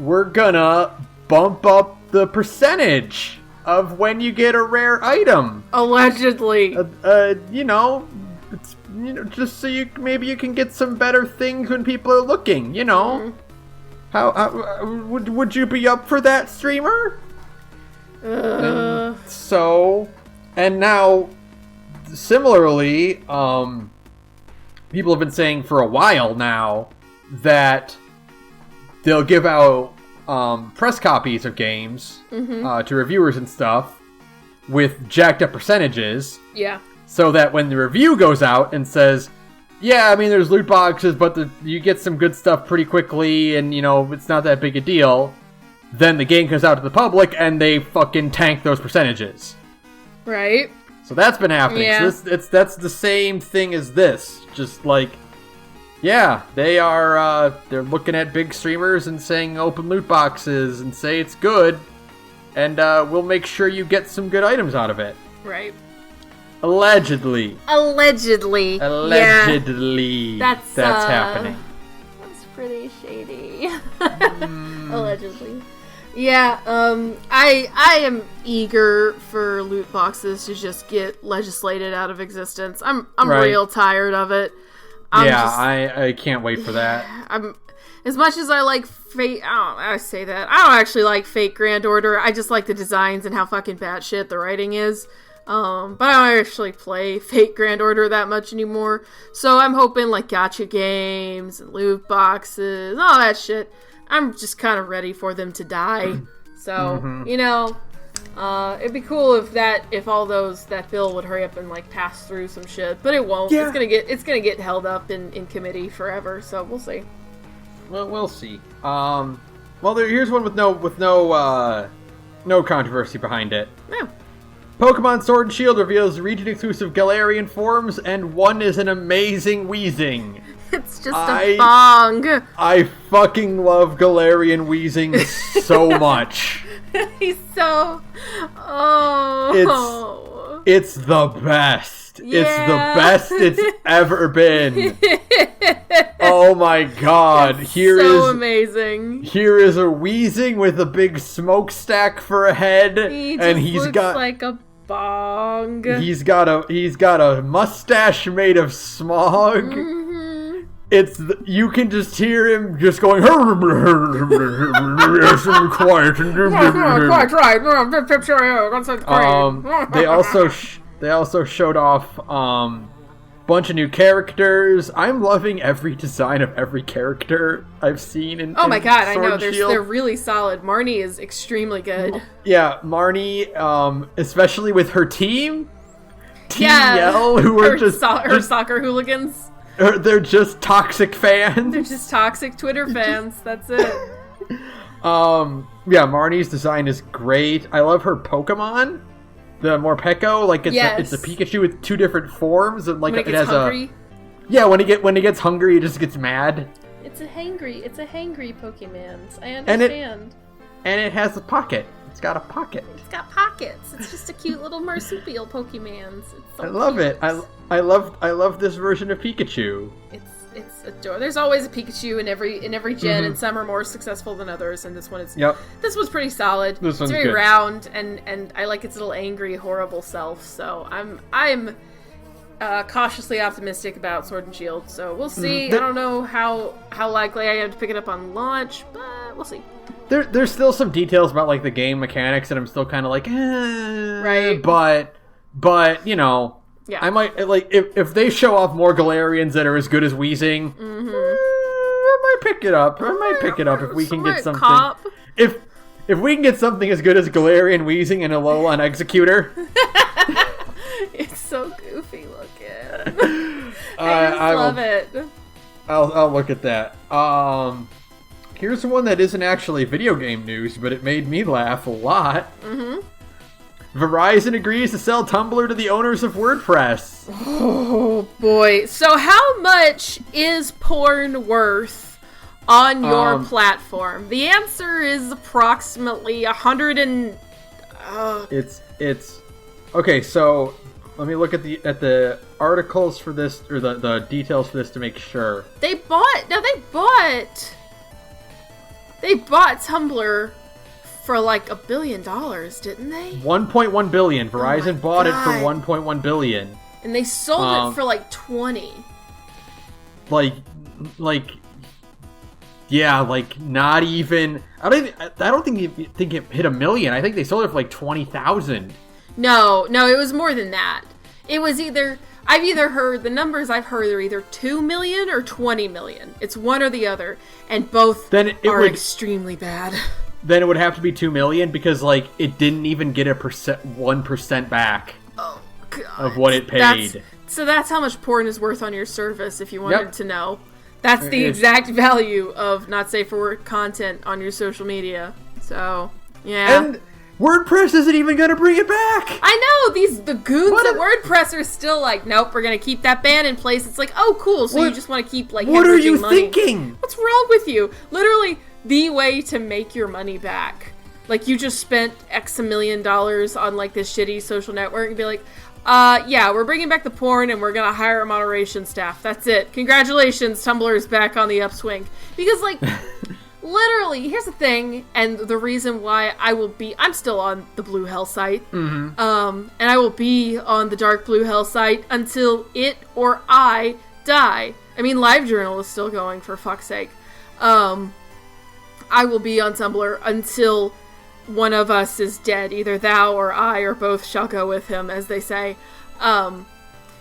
We're gonna bump up the percentage of when you get a rare item. Allegedly. Just so maybe you can get some better things when people are looking, you know? How would you be up for that, streamer? And now, similarly, people have been saying for a while now that they'll give out press copies of games to reviewers and stuff with jacked up percentages. Yeah. So that when the review goes out and says, yeah, I mean, there's loot boxes, but you get some good stuff pretty quickly, and, you know, it's not that big a deal. Then the game comes out to the public, and they fucking tank those percentages. Right. So that's been happening. Yeah. So that's the same thing as this. Just like, yeah, they're looking at big streamers and saying open loot boxes and say it's good, and we'll make sure you get some good items out of it. Right. Allegedly. Yeah. That's happening. That's pretty shady. Allegedly. Yeah, I am eager for loot boxes to just get legislated out of existence. I'm real tired of it. I can't wait for that. As much as I like Fate, I say that. I don't actually like Fate Grand Order. I just like the designs and how fucking bad shit the writing is. But I don't actually play Fate Grand Order that much anymore. So I'm hoping like gacha games and loot boxes, all that shit. I'm just kind of ready for them to die. So, It'd be cool if all that bill would hurry up and like pass through some shit, but it won't. Yeah. It's gonna get held up in committee forever. So we'll see. Well, we'll see. Here's one with no controversy behind it. Yeah. Pokemon Sword and Shield reveals region-exclusive Galarian forms, and one is an amazing Weezing. It's just a bong. I fucking love Galarian Weezing so much. He's so... Oh. It's the best. Yeah. It's the best it's ever been. Oh my god. It's so amazing. Here is a Weezing with a big smokestack for a head. He's looks like a bong. He's got a mustache made of smog. Mm-hmm. You can just hear him just going quiet. They also showed off bunch of new characters. I'm loving every design of every character I've seen in Oh my god, I know. Shield. They're really solid. Marnie is extremely good. Yeah, Marnie, especially with her team. Team Yell, who are her soccer hooligans. They're just toxic fans. They're just toxic Twitter fans. That's it. Yeah, Marnie's design is great. I love her Pokemon. The Morpeko, like it's a Pikachu with two different forms, and like when it gets hungry. When it gets hungry, it just gets mad. It's a hangry Pokemon. I understand. And it has a pocket. It's got a pocket. It's got pockets. It's just a cute little marsupial Pokemon. I love it. I love this version of Pikachu. It's adorable. There's always a Pikachu in every gen, and some are more successful than others. And this one is. Yep. This one's pretty solid. This one's very good. round, and I like its little angry, horrible self. So I'm cautiously optimistic about Sword and Shield. So we'll see. I don't know how likely I am to pick it up on launch, but we'll see. There's still some details about like the game mechanics that I'm still kind of like, right. But you know. Yeah. I might, like, if they show off more Galarians that are as good as Weezing, I might pick it up. If we can get something. If we can get something as good as Galarian, Weezing, and Alola and Executor. It's so goofy looking. I love it. I'll look at that. Here's one that isn't actually video game news, but it made me laugh a lot. Mm-hmm. Verizon agrees to sell Tumblr to the owners of WordPress. Oh, boy. So how much is porn worth on your platform? The answer is approximately 100 and... It's... Okay, so let me look at the articles for this, or the details for this to make sure. They bought Tumblr for like $1 billion, didn't they? 1.1 billion. Verizon bought it for 1.1 billion. And they sold it for like 20. Not even. I don't think it hit $1 million. I think they sold it for like 20,000. No, it was more than that. It was I've either heard, the numbers I've heard are either 2 million or 20 million. It's one or the other, and both are extremely bad. Then it would have to be 2 million because, like, it didn't even get 1% back of what it paid. So that's how much porn is worth on your service, if you wanted to know. That's the exact value of not safe for work content on your social media. So, yeah. And WordPress isn't even going to bring it back. I know, the goons at WordPress are still like, nope, we're going to keep that ban in place. It's like, oh, cool, so you just want to keep, like, what are you money. thinking? What's wrong with you? Literally, the way to make your money back. Like, you just spent X $1 million on, like, this shitty social network and be like, yeah, we're bringing back the porn and we're gonna hire a moderation staff. That's it. Congratulations, Tumblr is back on the upswing. Because, like, literally, here's the thing, and the reason why I'm still on the Blue Hell site, and I will be on the Dark Blue Hell site until it or I die. I mean, LiveJournal is still going, for fuck's sake. I will be on Tumblr until one of us is dead. Either thou or I or both shall go with him, as they say.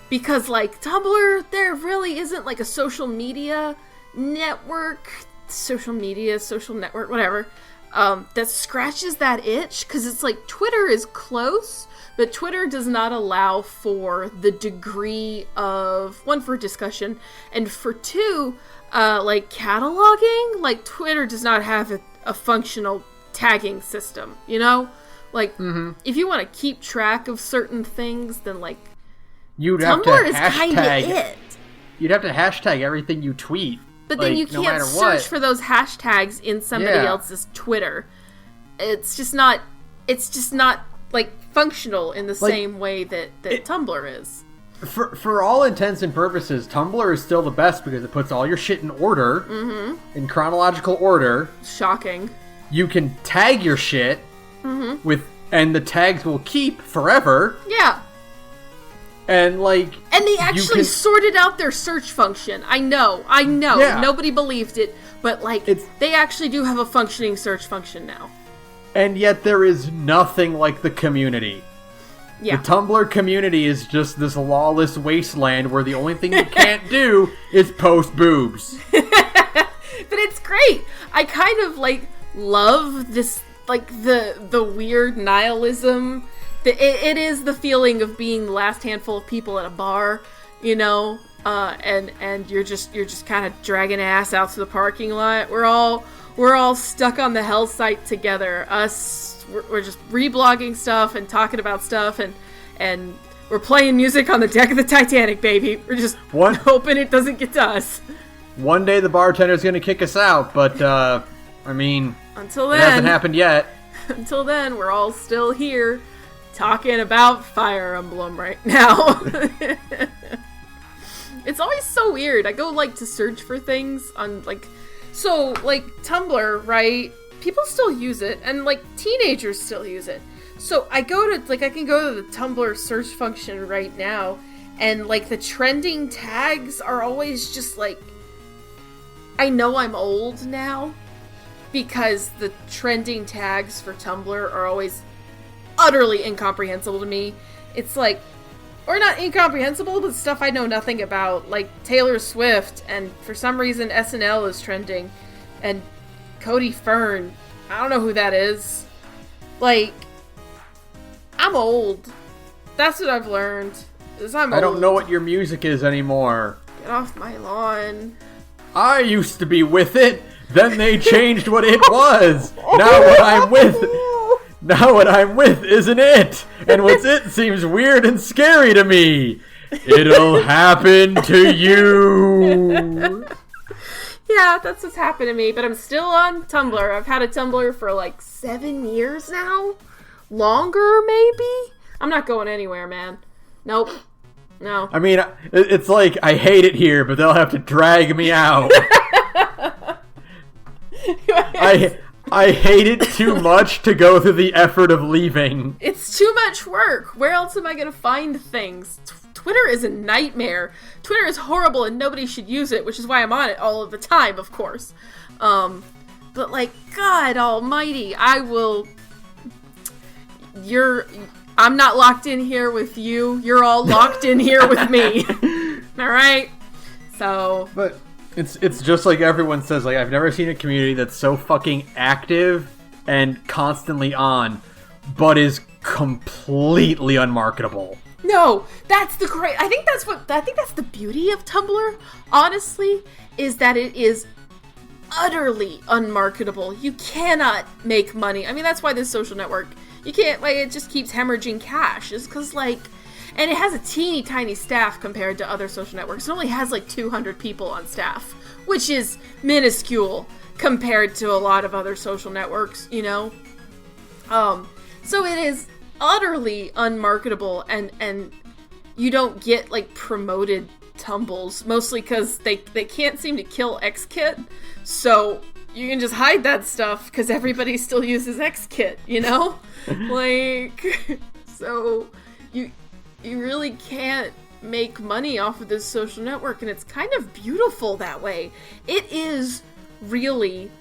Because, like, Tumblr, there really isn't, like, a social network, whatever. that scratches that itch, because it's like Twitter is close, but Twitter does not allow for the degree of, one, for discussion, and for two, like cataloging. Like Twitter does not have a functional tagging system, you know? Like, if you want to keep track of certain things, then like Tumblr is kind of it. You'd have to hashtag everything you tweet. But then you can't search for those hashtags in somebody else's Twitter. It's just not like functional in the same way that Tumblr is. For all intents and purposes, Tumblr is still the best because it puts all your shit in order, in chronological order. Shocking. You can tag your shit and the tags will keep forever. Yeah. And they actually sorted out their search function. I know. Yeah. Nobody believed it, but they actually do have a functioning search function now. And yet there is nothing like the community. Yeah. The Tumblr community is just this lawless wasteland where the only thing you can't do is post boobs. But it's great. I kind of love this, the weird nihilism. It is the feeling of being the last handful of people at a bar, you know, and you're just kind of dragging ass out to the parking lot. We're all stuck on the hell site together. We're just reblogging stuff and talking about stuff, and we're playing music on the deck of the Titanic, baby. We're just hoping it doesn't get to us. One day the bartender's gonna kick us out, but until then, it hasn't happened yet. Until then, we're all still here. Talking about Fire Emblem right now. It's always so weird. I go to search for things on Tumblr, right? People still use it, and teenagers still use it. So I go to I can go to the Tumblr search function right now, and the trending tags are always just I know I'm old now because the trending tags for Tumblr are always utterly incomprehensible to me. It's or not incomprehensible, but stuff I know nothing about, like Taylor Swift, and for some reason SNL is trending, and Cody Fern. I don't know who that is. I'm old. That's what I've learned. I don't know what your music is anymore. Get off my lawn. I used to be with it, then they changed what it was. Now what I'm with isn't it, and what's it seems weird and scary to me. It'll happen to you. Yeah, that's what's happened to me, but I'm still on Tumblr. I've had a Tumblr for 7 years now? Longer, maybe? I'm not going anywhere, man. Nope. No. I mean, it's I hate it here, but they'll have to drag me out. I hate it too much to go through the effort of leaving. It's too much work. Where else am I going to find things? Twitter is a nightmare. Twitter is horrible and nobody should use it, which is why I'm on it all of the time, of course. But God almighty, I'm not locked in here with you. You're all locked in here with me. Alright? So... But... It's just like everyone says, I've never seen a community that's so fucking active and constantly on, but is completely unmarketable. No, that's the great. I think that's the beauty of Tumblr, honestly, is that it is utterly unmarketable. You cannot make money. I mean, that's why this social network, you can't, it just keeps hemorrhaging cash. It's because, and it has a teeny tiny staff compared to other social networks. It only has 200 people on staff, which is minuscule compared to a lot of other social networks, you know? So it is utterly unmarketable, and you don't get promoted tumbles, mostly because they can't seem to kill XKit, so you can just hide that stuff because everybody still uses XKit, you know? So you really can't make money off of this social network, and it's kind of beautiful that way. It is really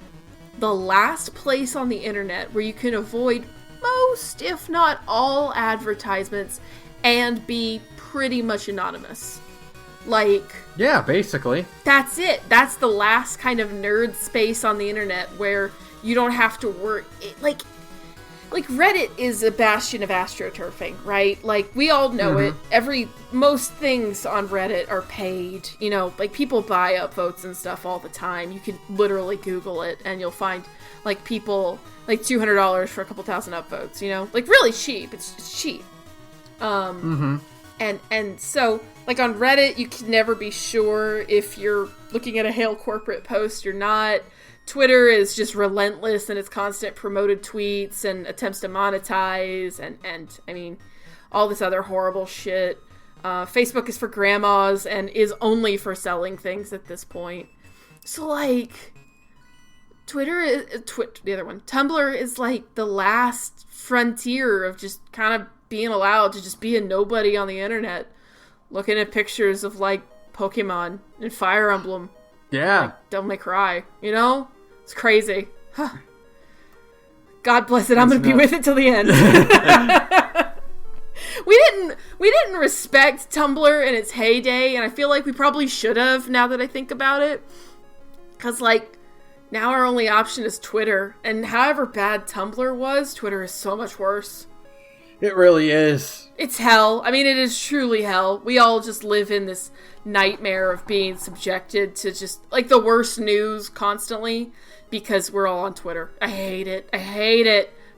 the last place on the internet where you can avoid most, if not all, advertisements and be pretty much anonymous. Yeah, basically. That's it. That's the last kind of nerd space on the internet where You don't have to work. Like Reddit is a bastion of astroturfing, right? Like, we all know it. Most things on Reddit are paid. You know, like, people buy upvotes and stuff all the time. You can literally Google it, and you'll find, like, people, like, $200 for a couple thousand upvotes, you know? Like, really cheap. It's cheap. And so, like, on Reddit, you can never be sure if you're looking at a Hail Corporate post or not. Twitter is just relentless in its constant promoted tweets and attempts to monetize and I mean, all this other horrible shit. Facebook is for grandmas and is only for selling things at this point. So, like, Tumblr is like the last frontier of just kind of being allowed to just be a nobody on the internet, looking at pictures of, like, Pokemon and Fire Emblem. Yeah. Like, Devil May Cry, you know? It's crazy. Huh. God bless it. I'm going to be with it till the end. We didn't respect Tumblr in its heyday, and I feel like we probably should have, now that I think about it. Because, like, now our only option is Twitter. And however bad Tumblr was, Twitter is so much worse. It really is. It's hell. I mean, it is truly hell. We all just live in this nightmare of being subjected to just, like, the worst news constantly because we're all on Twitter. I hate it.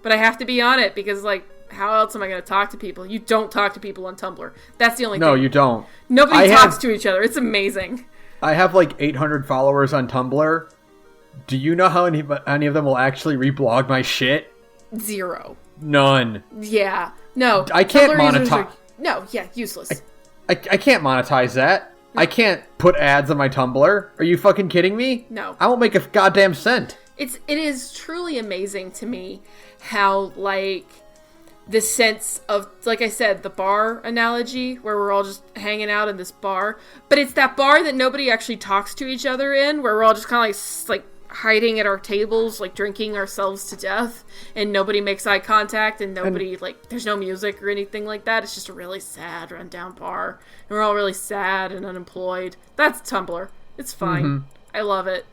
But I have to be on it because, like, how else am I going to talk to people? You don't talk to people on Tumblr. That's the only thing. No, you don't. Nobody talks to each other. It's amazing. I have, like, 800 followers on Tumblr. Do you know how any of them will actually reblog my shit? 0. None. Yeah. No. I can't monetize. No, yeah, useless. I can't monetize that. No. I can't put ads on my Tumblr. Are you fucking kidding me? No. I won't make a goddamn cent. It is truly amazing to me how, like, the sense of, like I said, the bar analogy where we're all just hanging out in this bar, but it's that bar that nobody actually talks to each other in, where we're all just kind of like hiding at our tables, like drinking ourselves to death, and nobody makes eye contact, and nobody, like, there's no music or anything like that. It's just a really sad, rundown bar, and we're all really sad and unemployed. That's Tumblr. It's fine. I love it.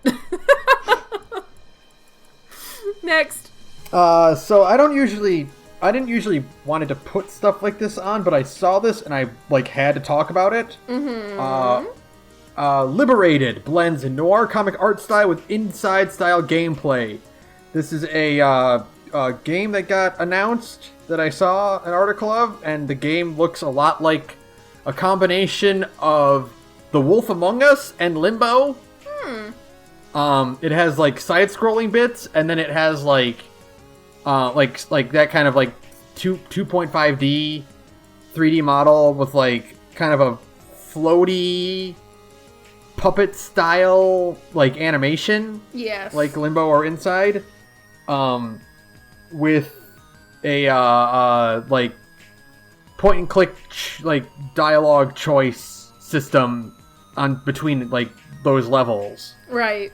Next. So I didn't usually wanted to put stuff like this on, but I saw this and I, like, had to talk about it. Liberated blends a noir comic art style with inside style gameplay. This is a game that got announced that I saw an article of, and the game looks a lot like a combination of The Wolf Among Us and Limbo. It has, like, side-scrolling bits, and then it has, like that kind of, like, 2.5D 3D model with, like, kind of a floaty puppet style, like, animation. Yes. Like Limbo or Inside. With a, like, point-and-click, like, dialogue choice system on between, like, those levels. Right.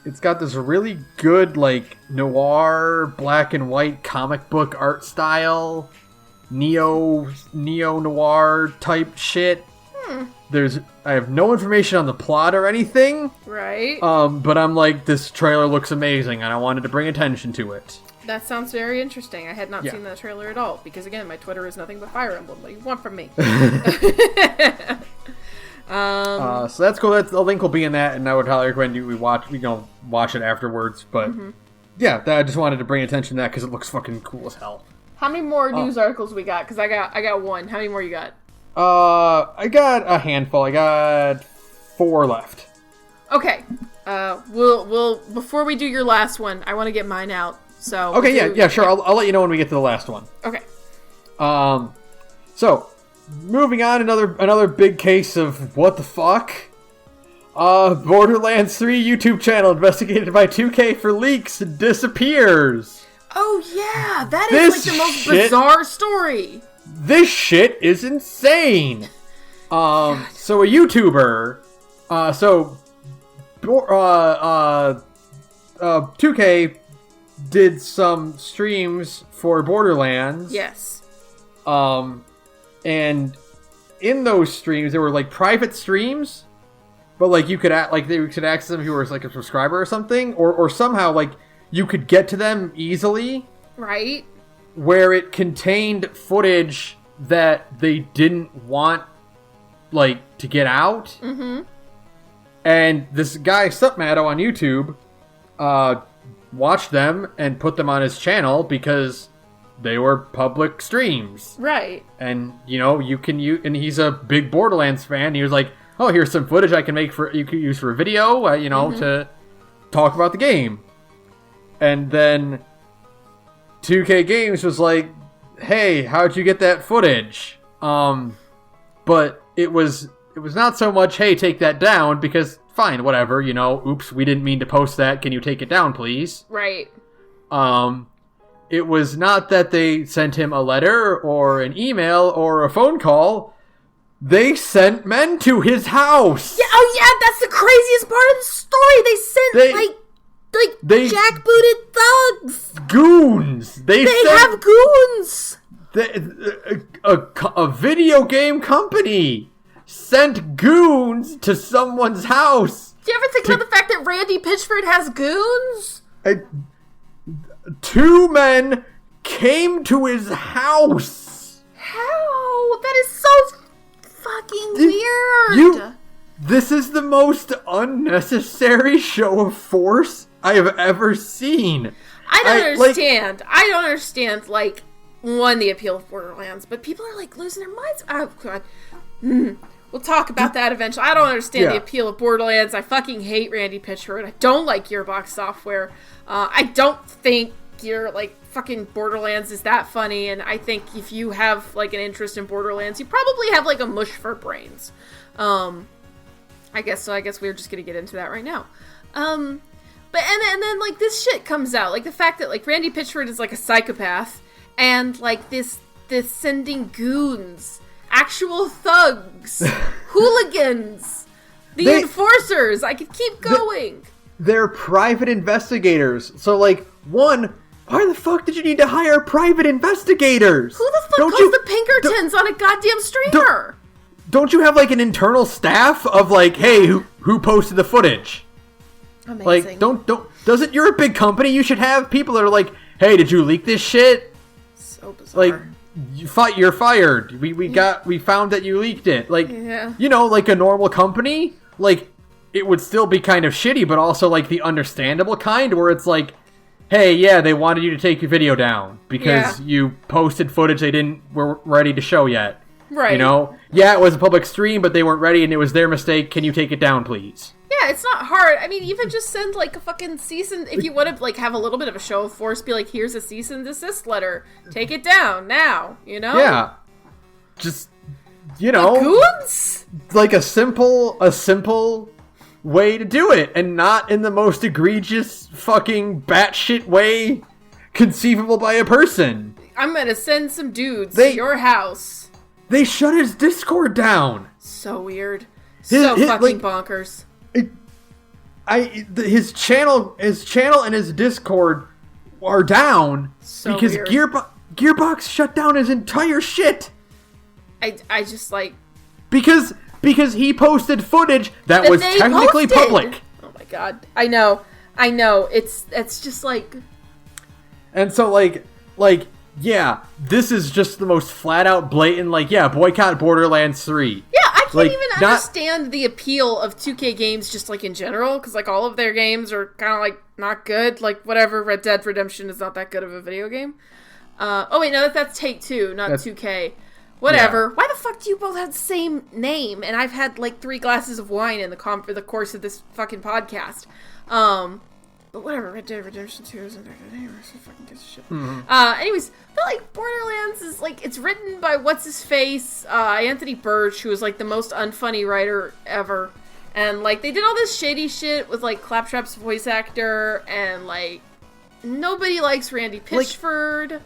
It's got this really good, like, noir, black and white comic book art style, neo-noir type shit. I have no information on the plot or anything. Right. But I'm like, this trailer looks amazing, and I wanted to bring attention to it. That sounds very interesting. I had not seen that trailer at all, because, again, my Twitter is nothing but Fire Emblem. What do you want from me? So that's cool. The link will be in that, and I would highly recommend we watch it afterwards. But yeah, I just wanted to bring attention to that because it looks fucking cool as hell. How many more news articles we got? Because I got one. How many more you got? I got a handful. I got 4 left. Okay. We'll before we do your last one, I want to get mine out. So okay, yeah, sure. I'll let you know when we get to the last one. Okay. So moving on, another big case of what the fuck. Borderlands 3 YouTube channel investigated by 2K for leaks disappears. Oh yeah, that is like the most bizarre story. This shit is insane. So a YouTuber, 2K did some streams for Borderlands. Yes. And in those streams, they were like private streams, but like you could they could access them if you were like a subscriber or something, or somehow like you could get to them easily, right? Where it contained footage that they didn't want like to get out. Mm-hmm. And this guy Supmato on YouTube watched them and put them on his channel because they were public streams, right? And you can use, and he's a big Borderlands fan. He was like, "Oh, here's some footage I can make you could use for a video, mm-hmm. to talk about the game." And then 2K Games was like, "Hey, how'd you get that footage?" But it was not so much, "Hey, take that down," because fine, whatever, oops, we didn't mean to post that. Can you take it down, please? Right. It was not that they sent him a letter or an email or a phone call. They sent men to his house. Yeah, oh yeah, that's the craziest part of the story. They sent jackbooted thugs. Goons. They have goons. A video game company sent goons to someone's house. Do you ever think about the fact that Randy Pitchford has goons? 2 men came to his house. How? That is so fucking weird. This is the most unnecessary show of force I have ever seen. I don't understand, like, the appeal of Borderlands, but people are, like, losing their minds. Oh, God. We'll talk about that eventually. I don't understand the appeal of Borderlands. I fucking hate Randy Pitchford. I don't like Gearbox Software. I don't think fucking Borderlands is that funny, and I think if you have, like, an interest in Borderlands, you probably have, like, a mush for brains. I guess we're just gonna get into that right now. But then, like, this shit comes out. Like, the fact that, like, Randy Pitchford is, like, a psychopath, and, like, this sending goons, actual thugs, hooligans, the enforcers. I could keep going. They're private investigators. So, like, one, why the fuck did you need to hire private investigators? Who the fuck calls the Pinkertons on a goddamn streamer? Don't you have, like, an internal staff of, like, hey, who posted the footage? Amazing. Like, doesn't, you're a big company, you should have people that are like, hey, did you leak this shit? So bizarre. Like, you're fired. We found that you leaked it. Like, like a normal company, like, it would still be kind of shitty, but also, like, the understandable kind, where it's like, hey, yeah, they wanted you to take your video down because you posted footage they were ready to show yet. Right. Yeah, it was a public stream, but they weren't ready, and it was their mistake. Can you take it down, please? Yeah, it's not hard. I mean, even just send, like, a fucking cease and... If you want to, like, have a little bit of a show of force, be like, here's a cease and desist letter. Take it down, now, Yeah. Just, goons? Like, a simple way to do it, and not in the most egregious fucking batshit way conceivable by a person. I'm gonna send some dudes to your house. They shut his Discord down. So weird. Fucking bonkers. His channel and his Discord are down because weird. Gearbox shut down his entire shit. I just like because he posted footage that was technically public. Oh my god. I know. It's just like, and so like yeah, this is just the most flat out blatant, like, yeah, boycott Borderlands 3. Yeah, I can't even understand the appeal of 2K games just, like, in general, because, like, all of their games are kind of, like, not good. Like, whatever, Red Dead Redemption is not that good of a video game. Oh, wait, no, that's Take-Two, not 2K. Whatever. Yeah. Why the fuck do you both have the same name? And I've had, like, 3 glasses of wine in the course of this fucking podcast. But whatever, Red Dead Redemption 2 isn't that good anyway, so fucking gives a shit. Mm-hmm. Anyways, but, like, Borderlands is, like, it's written by what's-his-face, Anthony Birch, who is, like, the most unfunny writer ever. And, like, they did all this shady shit with, like, Claptrap's voice actor, and, like, nobody likes Randy Pitchford,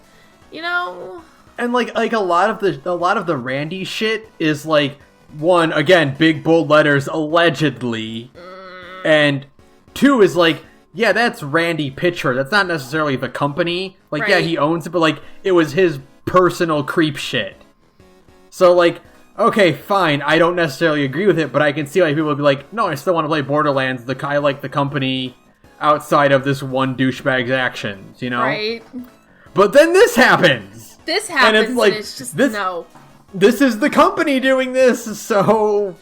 And, like a lot of the Randy shit is, like, one, again, big bold letters, allegedly, and 2 is, like, yeah, that's Randy Pitchford. That's not necessarily the company. Like, right. Yeah, he owns it, but, like, it was his personal creep shit. So, like, okay, fine, I don't necessarily agree with it, but I can see why people would be like, no, I still want to play Borderlands. I like the company outside of this one douchebag's actions, you know? Right. But then this happens! And it's just, no. This is the company doing this, so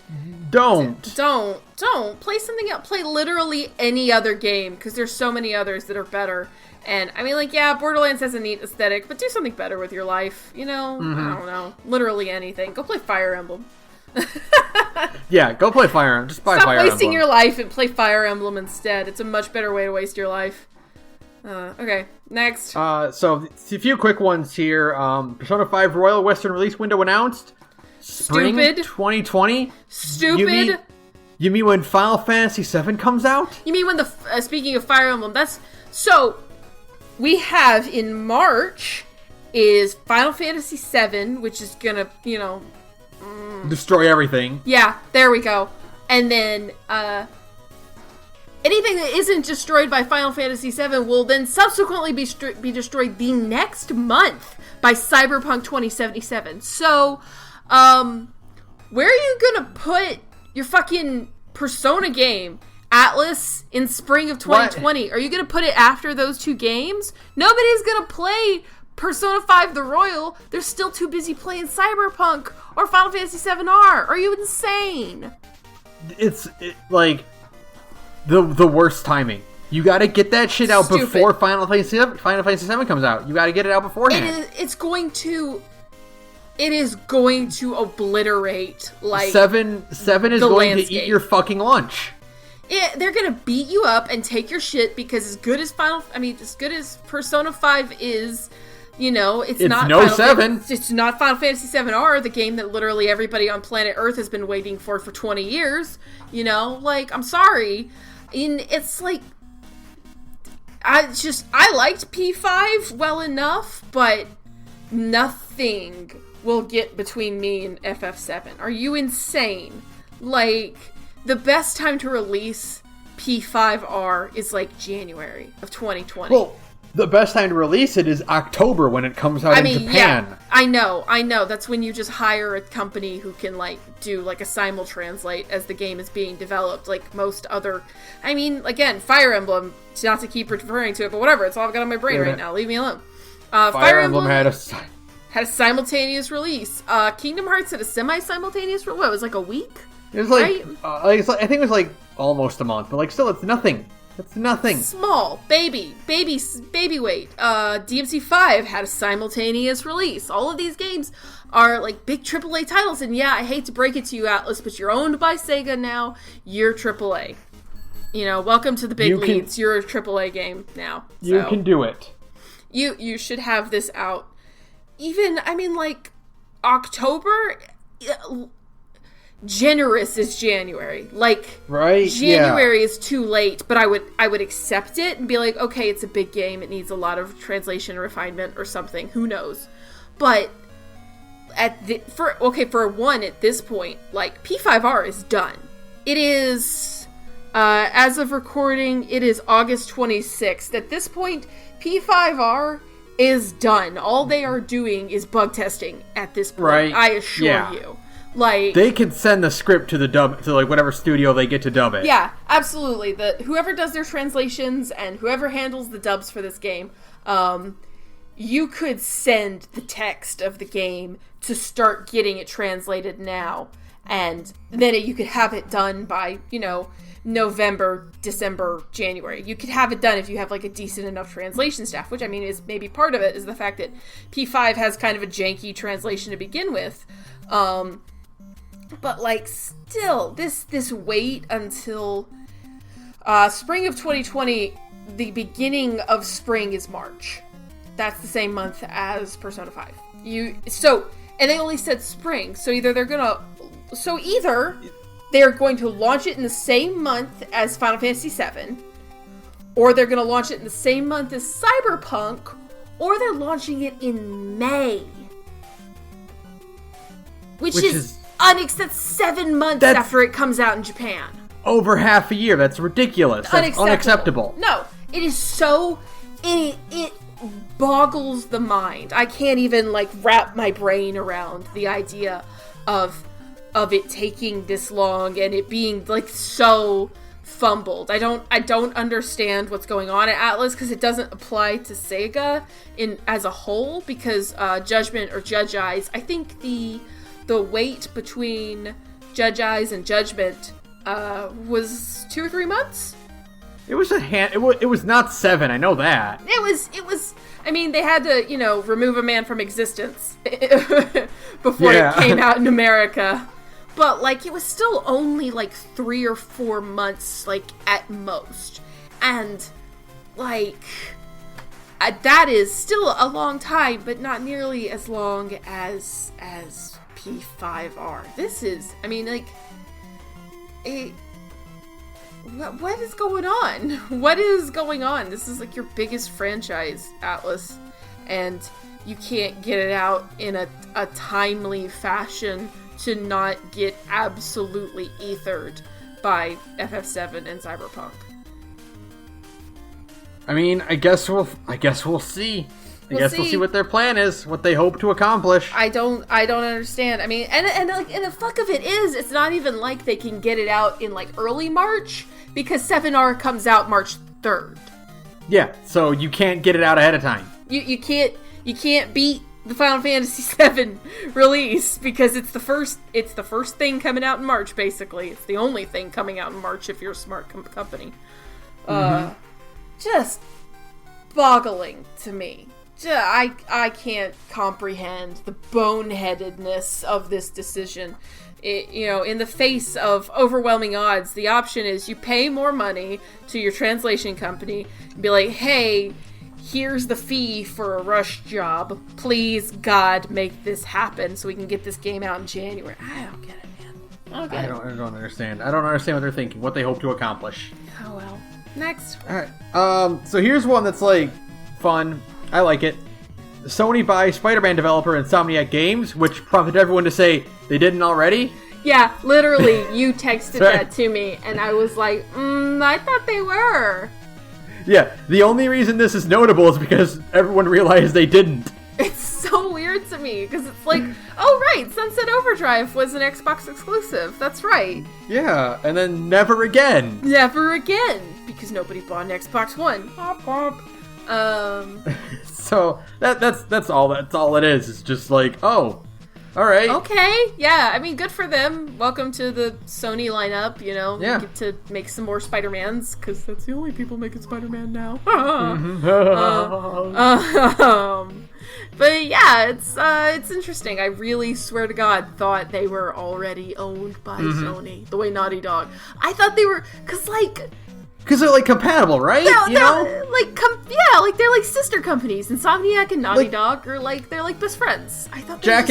don't. Don't. Play something else. Play literally any other game, because there's so many others that are better. And, I mean, like, yeah, Borderlands has a neat aesthetic, but do something better with your life, you know? I don't know. Literally anything. Go play Fire Emblem. Yeah, go play Fire Emblem. Just buy Fire Emblem. Stop wasting your life and play Fire Emblem instead. It's a much better way to waste your life. Okay, next. So, a few quick ones here. Persona 5 Royal Western release window announced. Spring Stupid. 2020. Stupid. You mean when Final Fantasy VII comes out? You mean when speaking of Fire Emblem, so, we have in March is Final Fantasy VII, which is gonna, destroy everything. Yeah, there we go. And then, anything that isn't destroyed by Final Fantasy VII will then subsequently be destroyed the next month by Cyberpunk 2077. So, where are you gonna put your fucking Persona game? Atlas in spring of 2020. What? Are you gonna put it after those two games? Nobody's gonna play Persona 5 The Royal. They're still too busy playing Cyberpunk or Final Fantasy VII R. Are you insane? It's like the worst timing. You gotta get that shit out before Final Fantasy VII comes out. You gotta get it out beforehand. It is going to obliterate, like, 7 is going to eat your fucking lunch. They're gonna beat you up and take your shit, because as good as Persona 5 is, it's not no 7. It's not Final Fantasy VII R, the game that literally everybody on planet Earth has been waiting for 20 years. Like, I'm sorry. It's like, I liked P5 well enough, but nothing will get between me and FF7. Are you insane? Like, the best time to release P5R is like January of 2020. Well, the best time to release it is October when it comes out in Japan. Yeah, I know. That's when you just hire a company who can, like, do, like, a simultranslate as the game is being developed, like most other... I mean, again, Fire Emblem, not to keep referring to it, but whatever, it's all I've got on my brain right now. Leave me alone. Fire Emblem had a simultaneous release. Kingdom Hearts had a semi-simultaneous release. What, it was like a week? It was like, I think it was like almost a month, but like still, it's nothing. It's nothing. Small, baby weight. DMC5 had a simultaneous release. All of these games are like big AAA titles, and yeah, I hate to break it to you, Atlas, but you're owned by Sega now. You're AAA. Welcome to the big leagues. You're a AAA game now. So. You can do it. You should have this out. Even, like, October... Generous is January. Like, right? January is too late, but I would accept it and be like, okay, it's a big game. It needs a lot of translation refinement or something. Who knows? But for one, at this point, like, P5R is done. It is, as of recording, it is August 26th. At this point, P5R is done. All they are doing is bug testing at this point. Right. I assure you. Like, they can send the script to like whatever studio they get to dub it. Yeah, absolutely. Whoever does their translations and whoever handles the dubs for this game, you could send the text of the game to start getting it translated now, and then you could have it done by, November, December, January. You could have it done if you have, like, a decent enough translation staff, which, is maybe part of it is the fact that P5 has kind of a janky translation to begin with. But, like, still, this wait until spring of 2020, the beginning of spring is March. That's the same month as Persona 5. And they only said spring, so either they're going to launch it in the same month as Final Fantasy VII, or they're going to launch it in the same month as Cyberpunk, or they're launching it in May. Which is that's 7 months after it comes out in Japan. Over half a year. That's ridiculous. That's unacceptable. No, it is so... It boggles the mind. I can't even, like, wrap my brain around the idea of it taking this long and it being like so fumbled. I don't understand what's going on at Atlas because it doesn't apply to Sega as a whole because Judgment or Judge Eyes, I think the wait between Judge Eyes and Judgment was 2 or 3 months. It was it was not 7, I know that. It was I mean, they had to, remove a man from existence before it came out in America. But, like, it was still only, 3 or 4 months, at most. And, that is still a long time, but not nearly as long as P5R. This is, I mean, what is going on? What is going on? This is, your biggest franchise, Atlas. And you can't get it out in a timely fashion to not get absolutely ethered by FF7 and Cyberpunk. I mean, I guess we'll see. We'll see what their plan is, what they hope to accomplish. I don't understand. I mean, and the fuck of it is, it's not even like they can get it out in early March because 7R comes out March 3rd. Yeah, so you can't get it out ahead of time. You can't beat the Final Fantasy VII release because it's the first thing coming out in March. Basically, it's the only thing coming out in March if you're a smart company. Just boggling to me. I can't comprehend the boneheadedness of this decision. In the face of overwhelming odds, the option is you pay more money to your translation company and be like, hey, here's the fee for a rush job. Please, God, make this happen so we can get this game out in January. I don't get it, man. I don't understand. I don't understand what they're thinking, what they hope to accomplish. Oh, well. Next. Alright. So here's one that's, fun. I like it. Sony buys Spider-Man developer Insomniac Games, which prompted everyone to say they didn't already. Yeah, literally, you texted that to me, and I was like, I thought they were. Yeah, the only reason this is notable is because everyone realized they didn't. It's so weird to me, because it's like, oh right, Sunset Overdrive was an Xbox exclusive, that's right. Yeah, and then never again. Never again, because nobody bought an Xbox One. So, that's all it is. It's just oh, alright. Okay, yeah, I mean, good for them. Welcome to the Sony lineup, Yeah. Get to make some more Spider-Mans, because that's the only people making Spider-Man now. But yeah, it's interesting. I really swear to God thought they were already owned by Sony, the way Naughty Dog. I thought they were, because they're compatible, right? They're sister companies. Insomniac and Naughty Dog are they're best friends. I thought Jack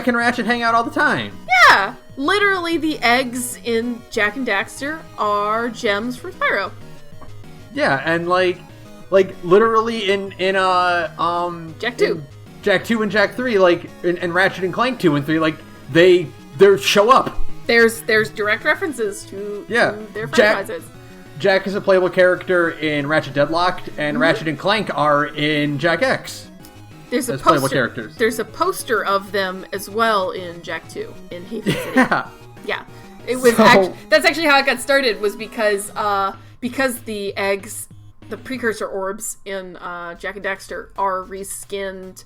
and Ratchet hang out all the time. Yeah, literally the eggs in Jak and Daxter are gems for Spyro. Yeah, and literally in Jak 2. Jak 2 and Jak 3, in Ratchet and Clank 2 and 3, they show up. There's direct references to their franchises. Jak is a playable character in Ratchet Deadlocked, and Ratchet and Clank are in Jak X. There's a playable characters. There's a poster of them as well in Jak 2 in Haven City. Yeah. It was that's actually how it got started, was because the eggs, the precursor orbs in Jak and Daxter are reskinned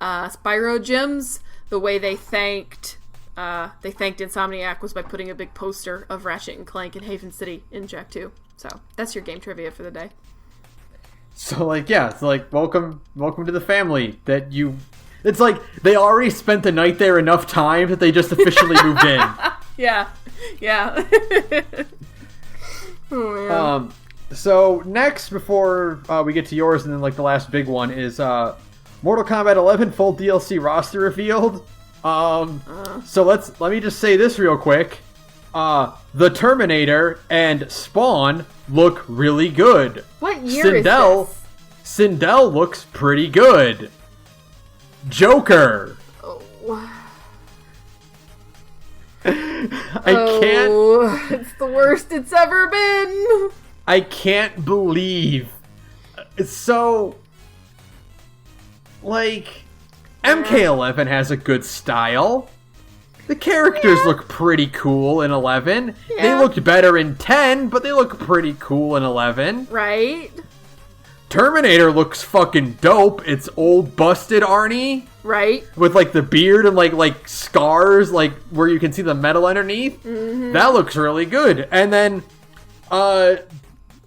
Spyro gems. The way they thanked Insomniac was by putting a big poster of Ratchet and Clank in Haven City in Jak 2. So that's your game trivia for the day. So it's welcome to the family that you. It's they already spent the night there enough time that they just officially moved in. Yeah. Oh, so next, before we get to yours, and then the last big one is Mortal Kombat 11 full DLC roster revealed. So let me just say this real quick. The Terminator and Spawn look really good. What year is this? Sindel looks pretty good. Joker. Oh. I can't. It's the worst it's ever been. I can't believe. So, MK11 has a good style. The characters look pretty cool in 11. Yeah. They looked better in 10, but they look pretty cool in 11. Right? Terminator looks fucking dope. It's old busted Arnie. Right? With like the beard and like scars, like where you can see the metal underneath. Mm-hmm. That looks really good. And then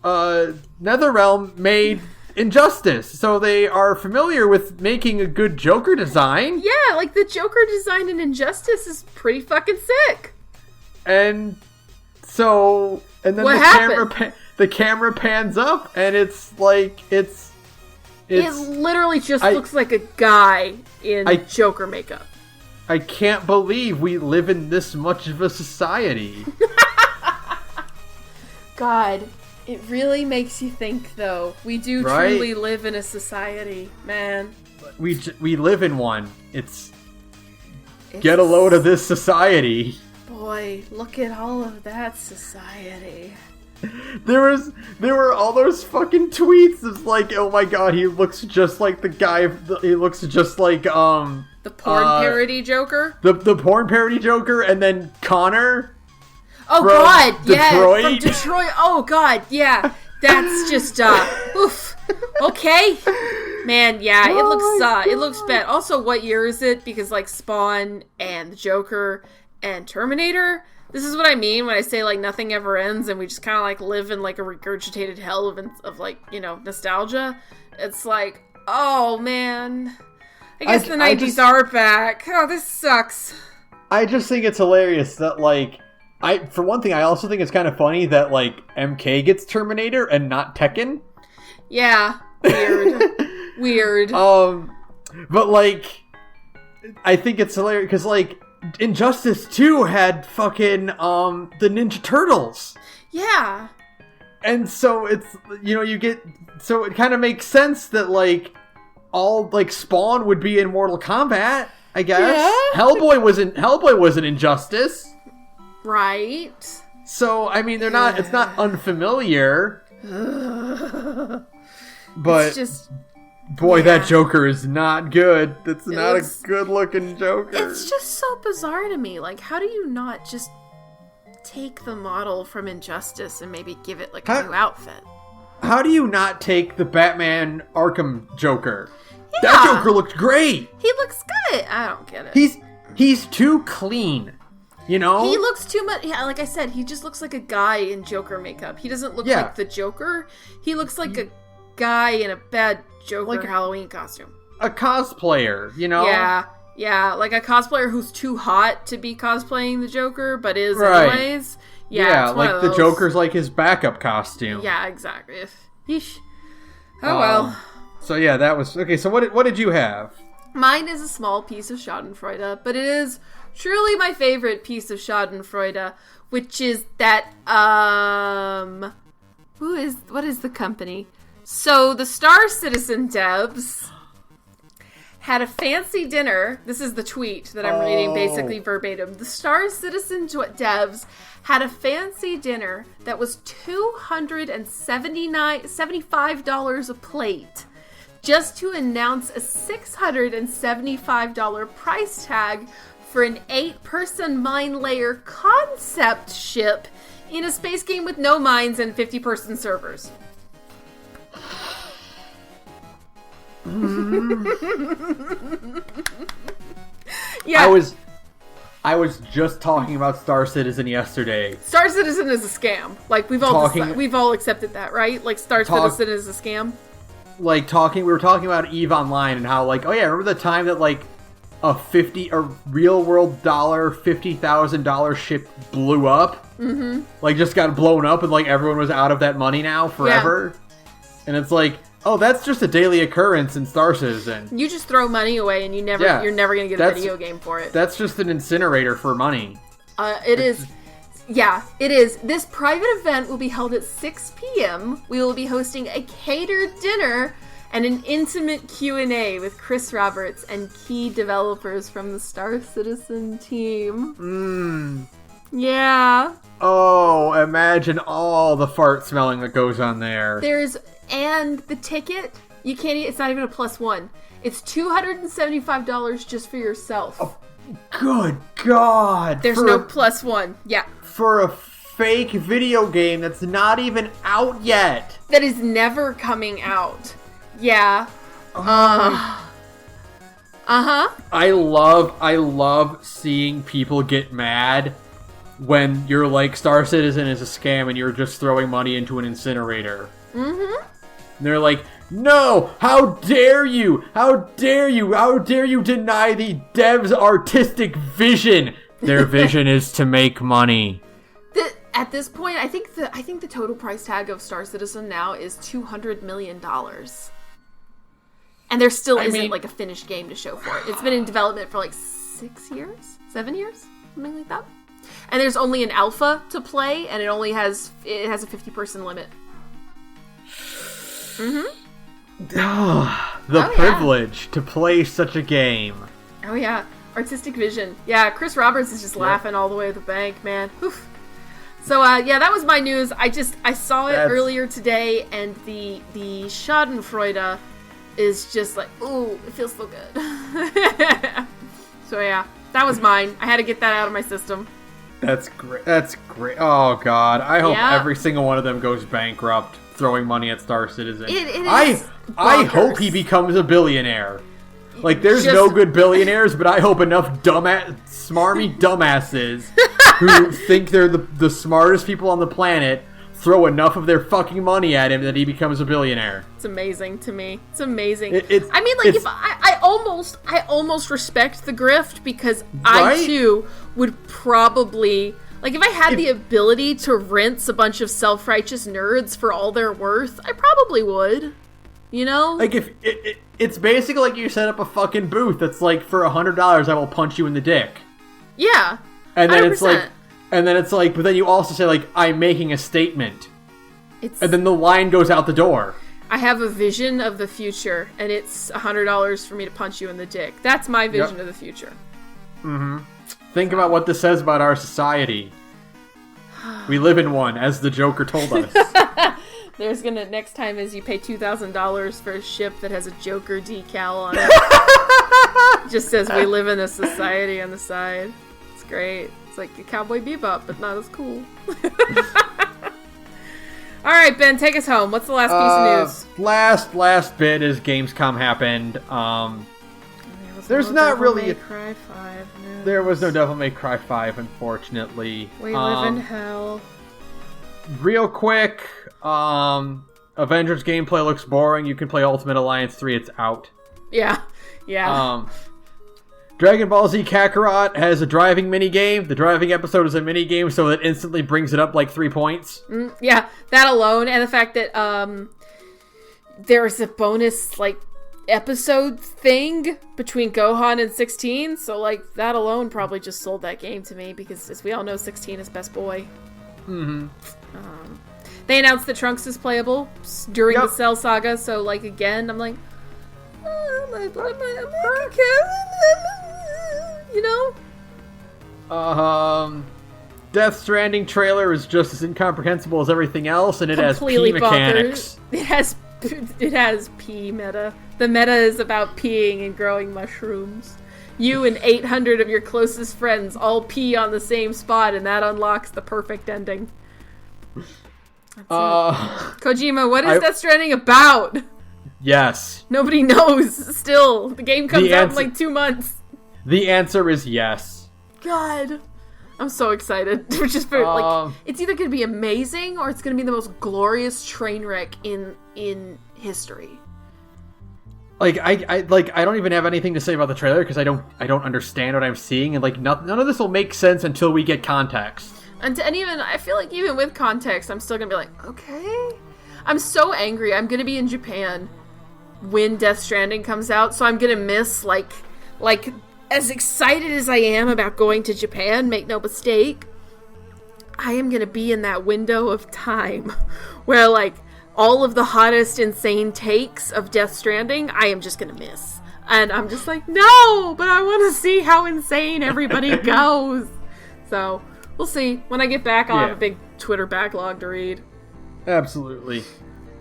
NetherRealm made Injustice, so they are familiar with making a good Joker design. Yeah, like the Joker design in Injustice is pretty fucking sick. And so, and then the camera pans up, and it's like it literally just looks like a guy in Joker makeup. I can't believe we live in this much of a society. God. It really makes you think, though. We do truly live in a society, man. We live in one. It's get a load of this society. Boy, look at all of that society. There were all those fucking tweets. It's like, oh my god, he looks just like the guy. He looks just like the porn parody Joker. The porn parody Joker, and then Connor. Oh god, yeah, from Detroit. Oh god, yeah. That's just oof. Okay. Man, yeah, it looks bad. Also, what year is it? Because like Spawn and the Joker and Terminator, this is what I mean when I say like nothing ever ends and we just kind of like live in like a regurgitated hell of like, you know, nostalgia. It's like, oh man. I guess the 90s are back. Oh, this sucks. I just think it's hilarious that like for one thing, I also think it's kind of funny that, like, MK gets Terminator and not Tekken. Yeah. Weird. Weird. But, like, I think it's hilarious because, like, Injustice 2 had fucking, the Ninja Turtles. Yeah. And so it's, you know, so it kind of makes sense that, like, all, like, Spawn would be in Mortal Kombat, I guess. Yeah. Hellboy was an Injustice. Right. So, I mean, it's not unfamiliar. But, it's just, boy, that Joker is not good. That's not a good-looking Joker. It's just so bizarre to me. Like, how do you not just take the model from Injustice and maybe give it, like, a new outfit? How do you not take the Batman Arkham Joker? Yeah. That Joker looked great. He looks good. I don't get it. He's too clean. You know? He looks too much... Yeah, like I said, he just looks like a guy in Joker makeup. He doesn't look like the Joker. He looks like a guy in a bad Joker Halloween costume. A cosplayer, you know? Yeah, like a cosplayer who's too hot to be cosplaying the Joker, but is anyways. Yeah, like the Joker's like his backup costume. Yeah, exactly. Yeesh. Oh, well. So yeah, that was... Okay, so what did you have? Mine is a small piece of schadenfreude, but it is... truly my favorite piece of schadenfreude, which is that, what is the company? So, the Star Citizen devs had a fancy dinner. This is the tweet that I'm reading basically verbatim. The Star Citizen devs had a fancy dinner that was $275 a plate just to announce a $675 price tag for an 8-person mine layer concept ship in a space game with no mines and 50-person servers. Yeah. I was just talking about Star Citizen yesterday. Star Citizen is a scam. Like we've all accepted that, right? Like Star Citizen is a scam. Like we were talking about EVE Online and how like, oh yeah, remember the time that like a real world $50,000 ship blew up? Mm-hmm. Like just got blown up and like everyone was out of that money now forever. Yeah. And it's like, oh, that's just a daily occurrence in Star Citizen. You just throw money away and you're never gonna get a video game for it. That's just an incinerator for money. It is. Yeah, it is. This private event will be held at 6 p.m. We will be hosting a catered dinner and an intimate Q&A with Chris Roberts and key developers from the Star Citizen team. Yeah. Oh, imagine all the fart smelling that goes on there. And the ticket, it's not even a +1. It's $275 just for yourself. Good God. There's no +1. Yeah. For a fake video game that's not even out yet. That is never coming out. Yeah. Uh-huh. I love seeing people get mad when you're like, Star Citizen is a scam and you're just throwing money into an incinerator. Mm-hmm. And they're like, no, how dare you? How dare you? How dare you deny the devs' artistic vision? Their vision is to make money. At this point, I think the total price tag of Star Citizen now is $200 million. And there still isn't like a finished game to show for it. It's been in development for like 6 years? 7 years? Something like that. And there's only an alpha to play, and it has a 50-person limit. Mm-hmm. The privilege to play such a game. Oh yeah. Artistic vision. Yeah, Chris Roberts is just laughing all the way to the bank, man. Oof. So, that was my news. I saw it earlier today, and the Schadenfreude is just like, ooh, it feels so good. So, yeah, that was mine. I had to get that out of my system. That's great. That's great. Oh, God. I hope every single one of them goes bankrupt throwing money at Star Citizen. I hope he becomes a billionaire. Like, there's no good billionaires, but I hope enough smarmy dumbasses who think they're the smartest people on the planet throw enough of their fucking money at him that he becomes a billionaire. It's amazing to me. It's amazing. If I almost respect the grift, because I too would probably, like, if I had the ability to rinse a bunch of self-righteous nerds for all they're worth, I probably would. You know? Like, if it's basically like you set up a fucking booth that's like, for $100 I will punch you in the dick. Yeah. And then 100%. it's like, but then you also say, like, I'm making a statement. And then the line goes out the door. I have a vision of the future, and it's $100 for me to punch you in the dick. That's my vision of the future. Mm-hmm. Think about what this says about our society. We live in one, as the Joker told us. Next time is you pay $2,000 for a ship that has a Joker decal on it. Just says we live in a society on the side. It's great. It's like a Cowboy Bebop, but not as cool. Alright, Ben, take us home. What's the last piece of news? Last bit is Gamescom happened. There's no not really... Devil May Cry 5 news. There was no Devil May Cry 5, unfortunately. We live in hell. Real quick, Avengers gameplay looks boring. You can play Ultimate Alliance 3. It's out. Yeah. Dragon Ball Z Kakarot has a driving minigame. The driving episode is a minigame, so it instantly brings it up like 3 points. Yeah, that alone, and the fact that there's a bonus like episode thing between Gohan and 16, so like that alone probably just sold that game to me, because as we all know, 16 is best boy. Mm-hmm. They announced that Trunks is playable during the Cell Saga, so like again, I'm like, you know? Death Stranding trailer is just as incomprehensible as everything else, and it completely has pee mechanics. It has pee meta. The meta is about peeing and growing mushrooms. You and 800 of your closest friends all pee on the same spot, and that unlocks the perfect ending. Kojima, what is Death Stranding about? Yes. Nobody knows still. The game comes out in like 2 months. The answer is yes. God. I'm so excited. Which is for, like, it's either going to be amazing or it's going to be the most glorious train wreck in history. Like, I don't even have anything to say about the trailer because I don't understand what I'm seeing, and like none of this will make sense until we get context. And even I feel like even with context, I'm still gonna be like, okay. I'm so angry. I'm gonna be in Japan when Death Stranding comes out, so I'm gonna miss like as excited as I am about going to Japan. Make no mistake, I am gonna be in that window of time where like all of the hottest insane takes of Death Stranding, I am just gonna miss. And I'm just like, no, but I want to see how insane everybody goes. So, we'll see. When I get back, I'll have a big Twitter backlog to read. Absolutely.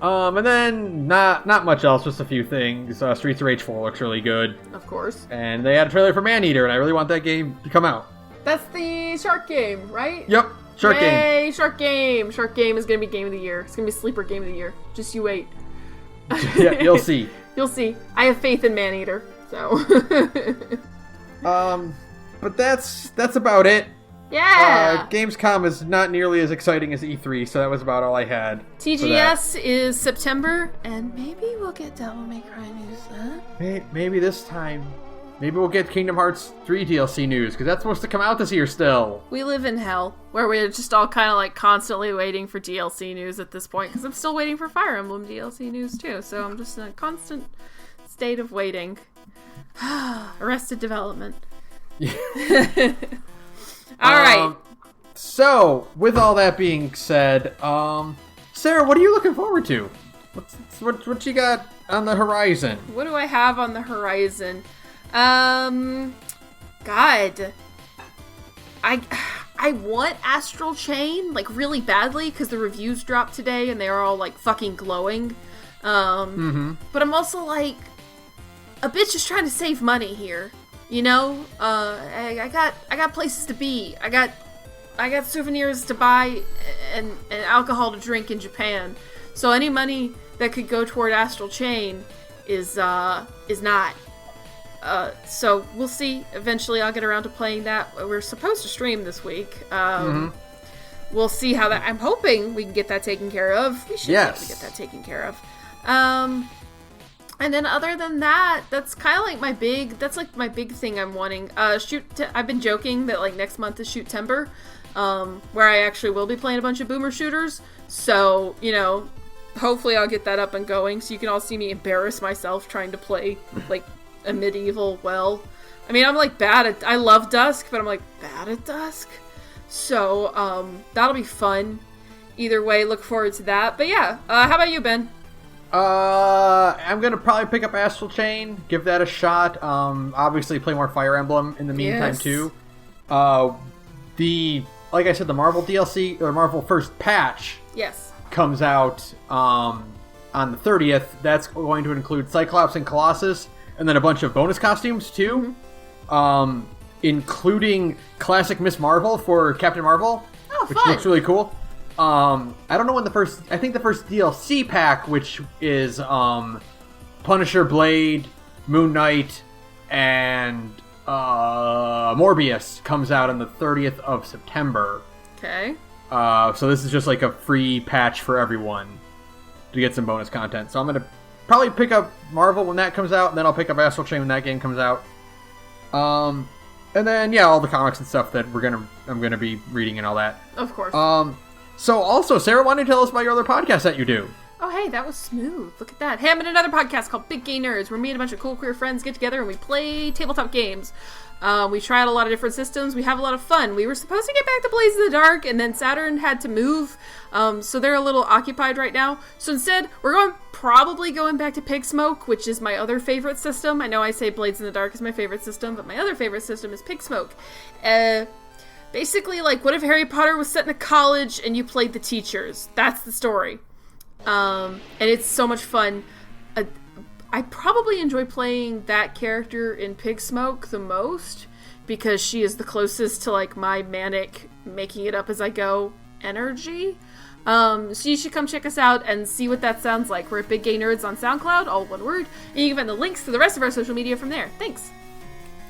And then not much else, just a few things. Streets of Rage 4 looks really good. Of course. And they had a trailer for Maneater, and I really want that game to come out. That's the shark game, right? Yep, shark game. Yay, shark game. Shark game is going to be game of the year. It's going to be sleeper game of the year. Just you wait. Yeah, you'll see. You'll see. I have faith in Maneater, so. But that's about it. Yeah! Gamescom is not nearly as exciting as E3, so that was about all I had. TGS is September, and maybe we'll get Devil May Cry news then. Maybe this time. Maybe we'll get Kingdom Hearts 3 DLC news, because that's supposed to come out this year still. We live in hell, where we're just all kind of like constantly waiting for DLC news at this point, because I'm still waiting for Fire Emblem DLC news too, so I'm just in a constant state of waiting. Arrested Development. All right. So, with all that being said, Sarah, what are you looking forward to? What you got on the horizon? What do I have on the horizon? God, I want Astral Chain like really badly because the reviews dropped today and they are all like fucking glowing. But I'm also like, a bitch is trying to save money here. You know, I got places to be. I got souvenirs to buy and alcohol to drink in Japan. So any money that could go toward Astral Chain is not. So we'll see. Eventually, I'll get around to playing that. We're supposed to stream this week. We'll see how that. I'm hoping we can get that taken care of. We should be able to get that taken care of. And then other than that, that's kind of like my big thing I'm wanting. I've been joking that like next month is Shoot-Tember, where I actually will be playing a bunch of boomer shooters. So, you know, hopefully I'll get that up and going so you can all see me embarrass myself trying to play like a medieval well. I mean, I'm like I love Dusk, but I'm like bad at Dusk. So, that'll be fun. Either way, look forward to that. But yeah, how about you, Ben? I'm gonna probably pick up Astral Chain, give that a shot. Obviously play more Fire Emblem in the meantime too. Like I said, the Marvel DLC or Marvel First Patch comes out on the 30th. That's going to include Cyclops and Colossus, and then a bunch of bonus costumes too, including classic Miss Marvel for Captain Marvel, which looks really cool. I don't know when I think the first DLC pack, which is Punisher, Blade, Moon Knight, and Morbius comes out on the 30th of September. Okay. So this is just like a free patch for everyone to get some bonus content. So I'm going to probably pick up Marvel when that comes out, and then I'll pick up Astral Chain when that game comes out. And then, all the comics and stuff that I'm going to be reading and all that. Of course. So also, Sarah, why don't you tell us about your other podcast that you do? Oh, hey, that was smooth. Look at that. Hey, I'm in another podcast called Big Gay Nerds, where me and a bunch of cool queer friends get together and we play tabletop games. We try out a lot of different systems. We have a lot of fun. We were supposed to get back to Blaze in the Dark, and then Saturn had to move, so they're a little occupied right now. So instead, we're probably going back to Pig Smoke, which is my other favorite system. I know I say Blades in the Dark is my favorite system, but my other favorite system is Pig Smoke. Basically, like, what if Harry Potter was set in a college and you played the teachers? That's the story. And it's so much fun. I probably enjoy playing that character in Pig Smoke the most because she is the closest to, like, my manic making it up as I go energy. So you should come check us out and see what that sounds like. We're at Big Gay Nerds on SoundCloud, all one word. And you can find the links to the rest of our social media from there. Thanks.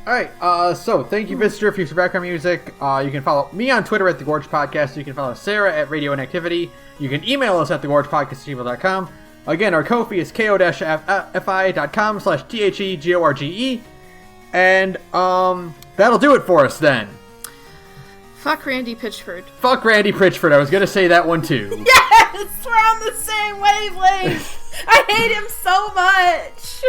Alright, so thank you, Visitor, for your background music. You can follow me on Twitter at thegorgepodcast. You can follow Sara at radioinactivity. You can email us at thegorgepodcast@gmail.com. Again, our Ko-fi is ko-fi.com/thegorge. And that'll do it for us then. Fuck Randy Pitchford. Fuck Randy Pitchford. I was gonna say that one too. Yes! We're on the same wavelength! I hate him so much!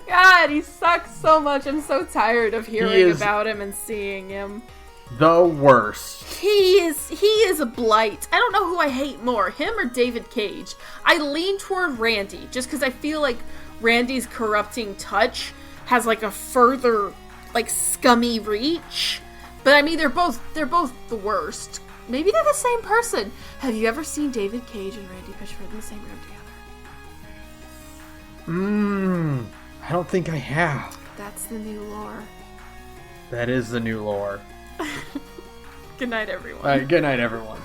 God, he sucks so much. I'm so tired of hearing about him and seeing him. The worst. He is a blight. I don't know who I hate more, him or David Cage. I lean toward Randy, just because I feel like Randy's corrupting touch has like a further, like, scummy reach. But I mean, they're both the worst. Maybe they're the same person. Have you ever seen David Cage and Randy Pitchford in the same room together? I don't think I have. That's the new lore. That is the new lore. Good night, everyone. All right, good night, everyone.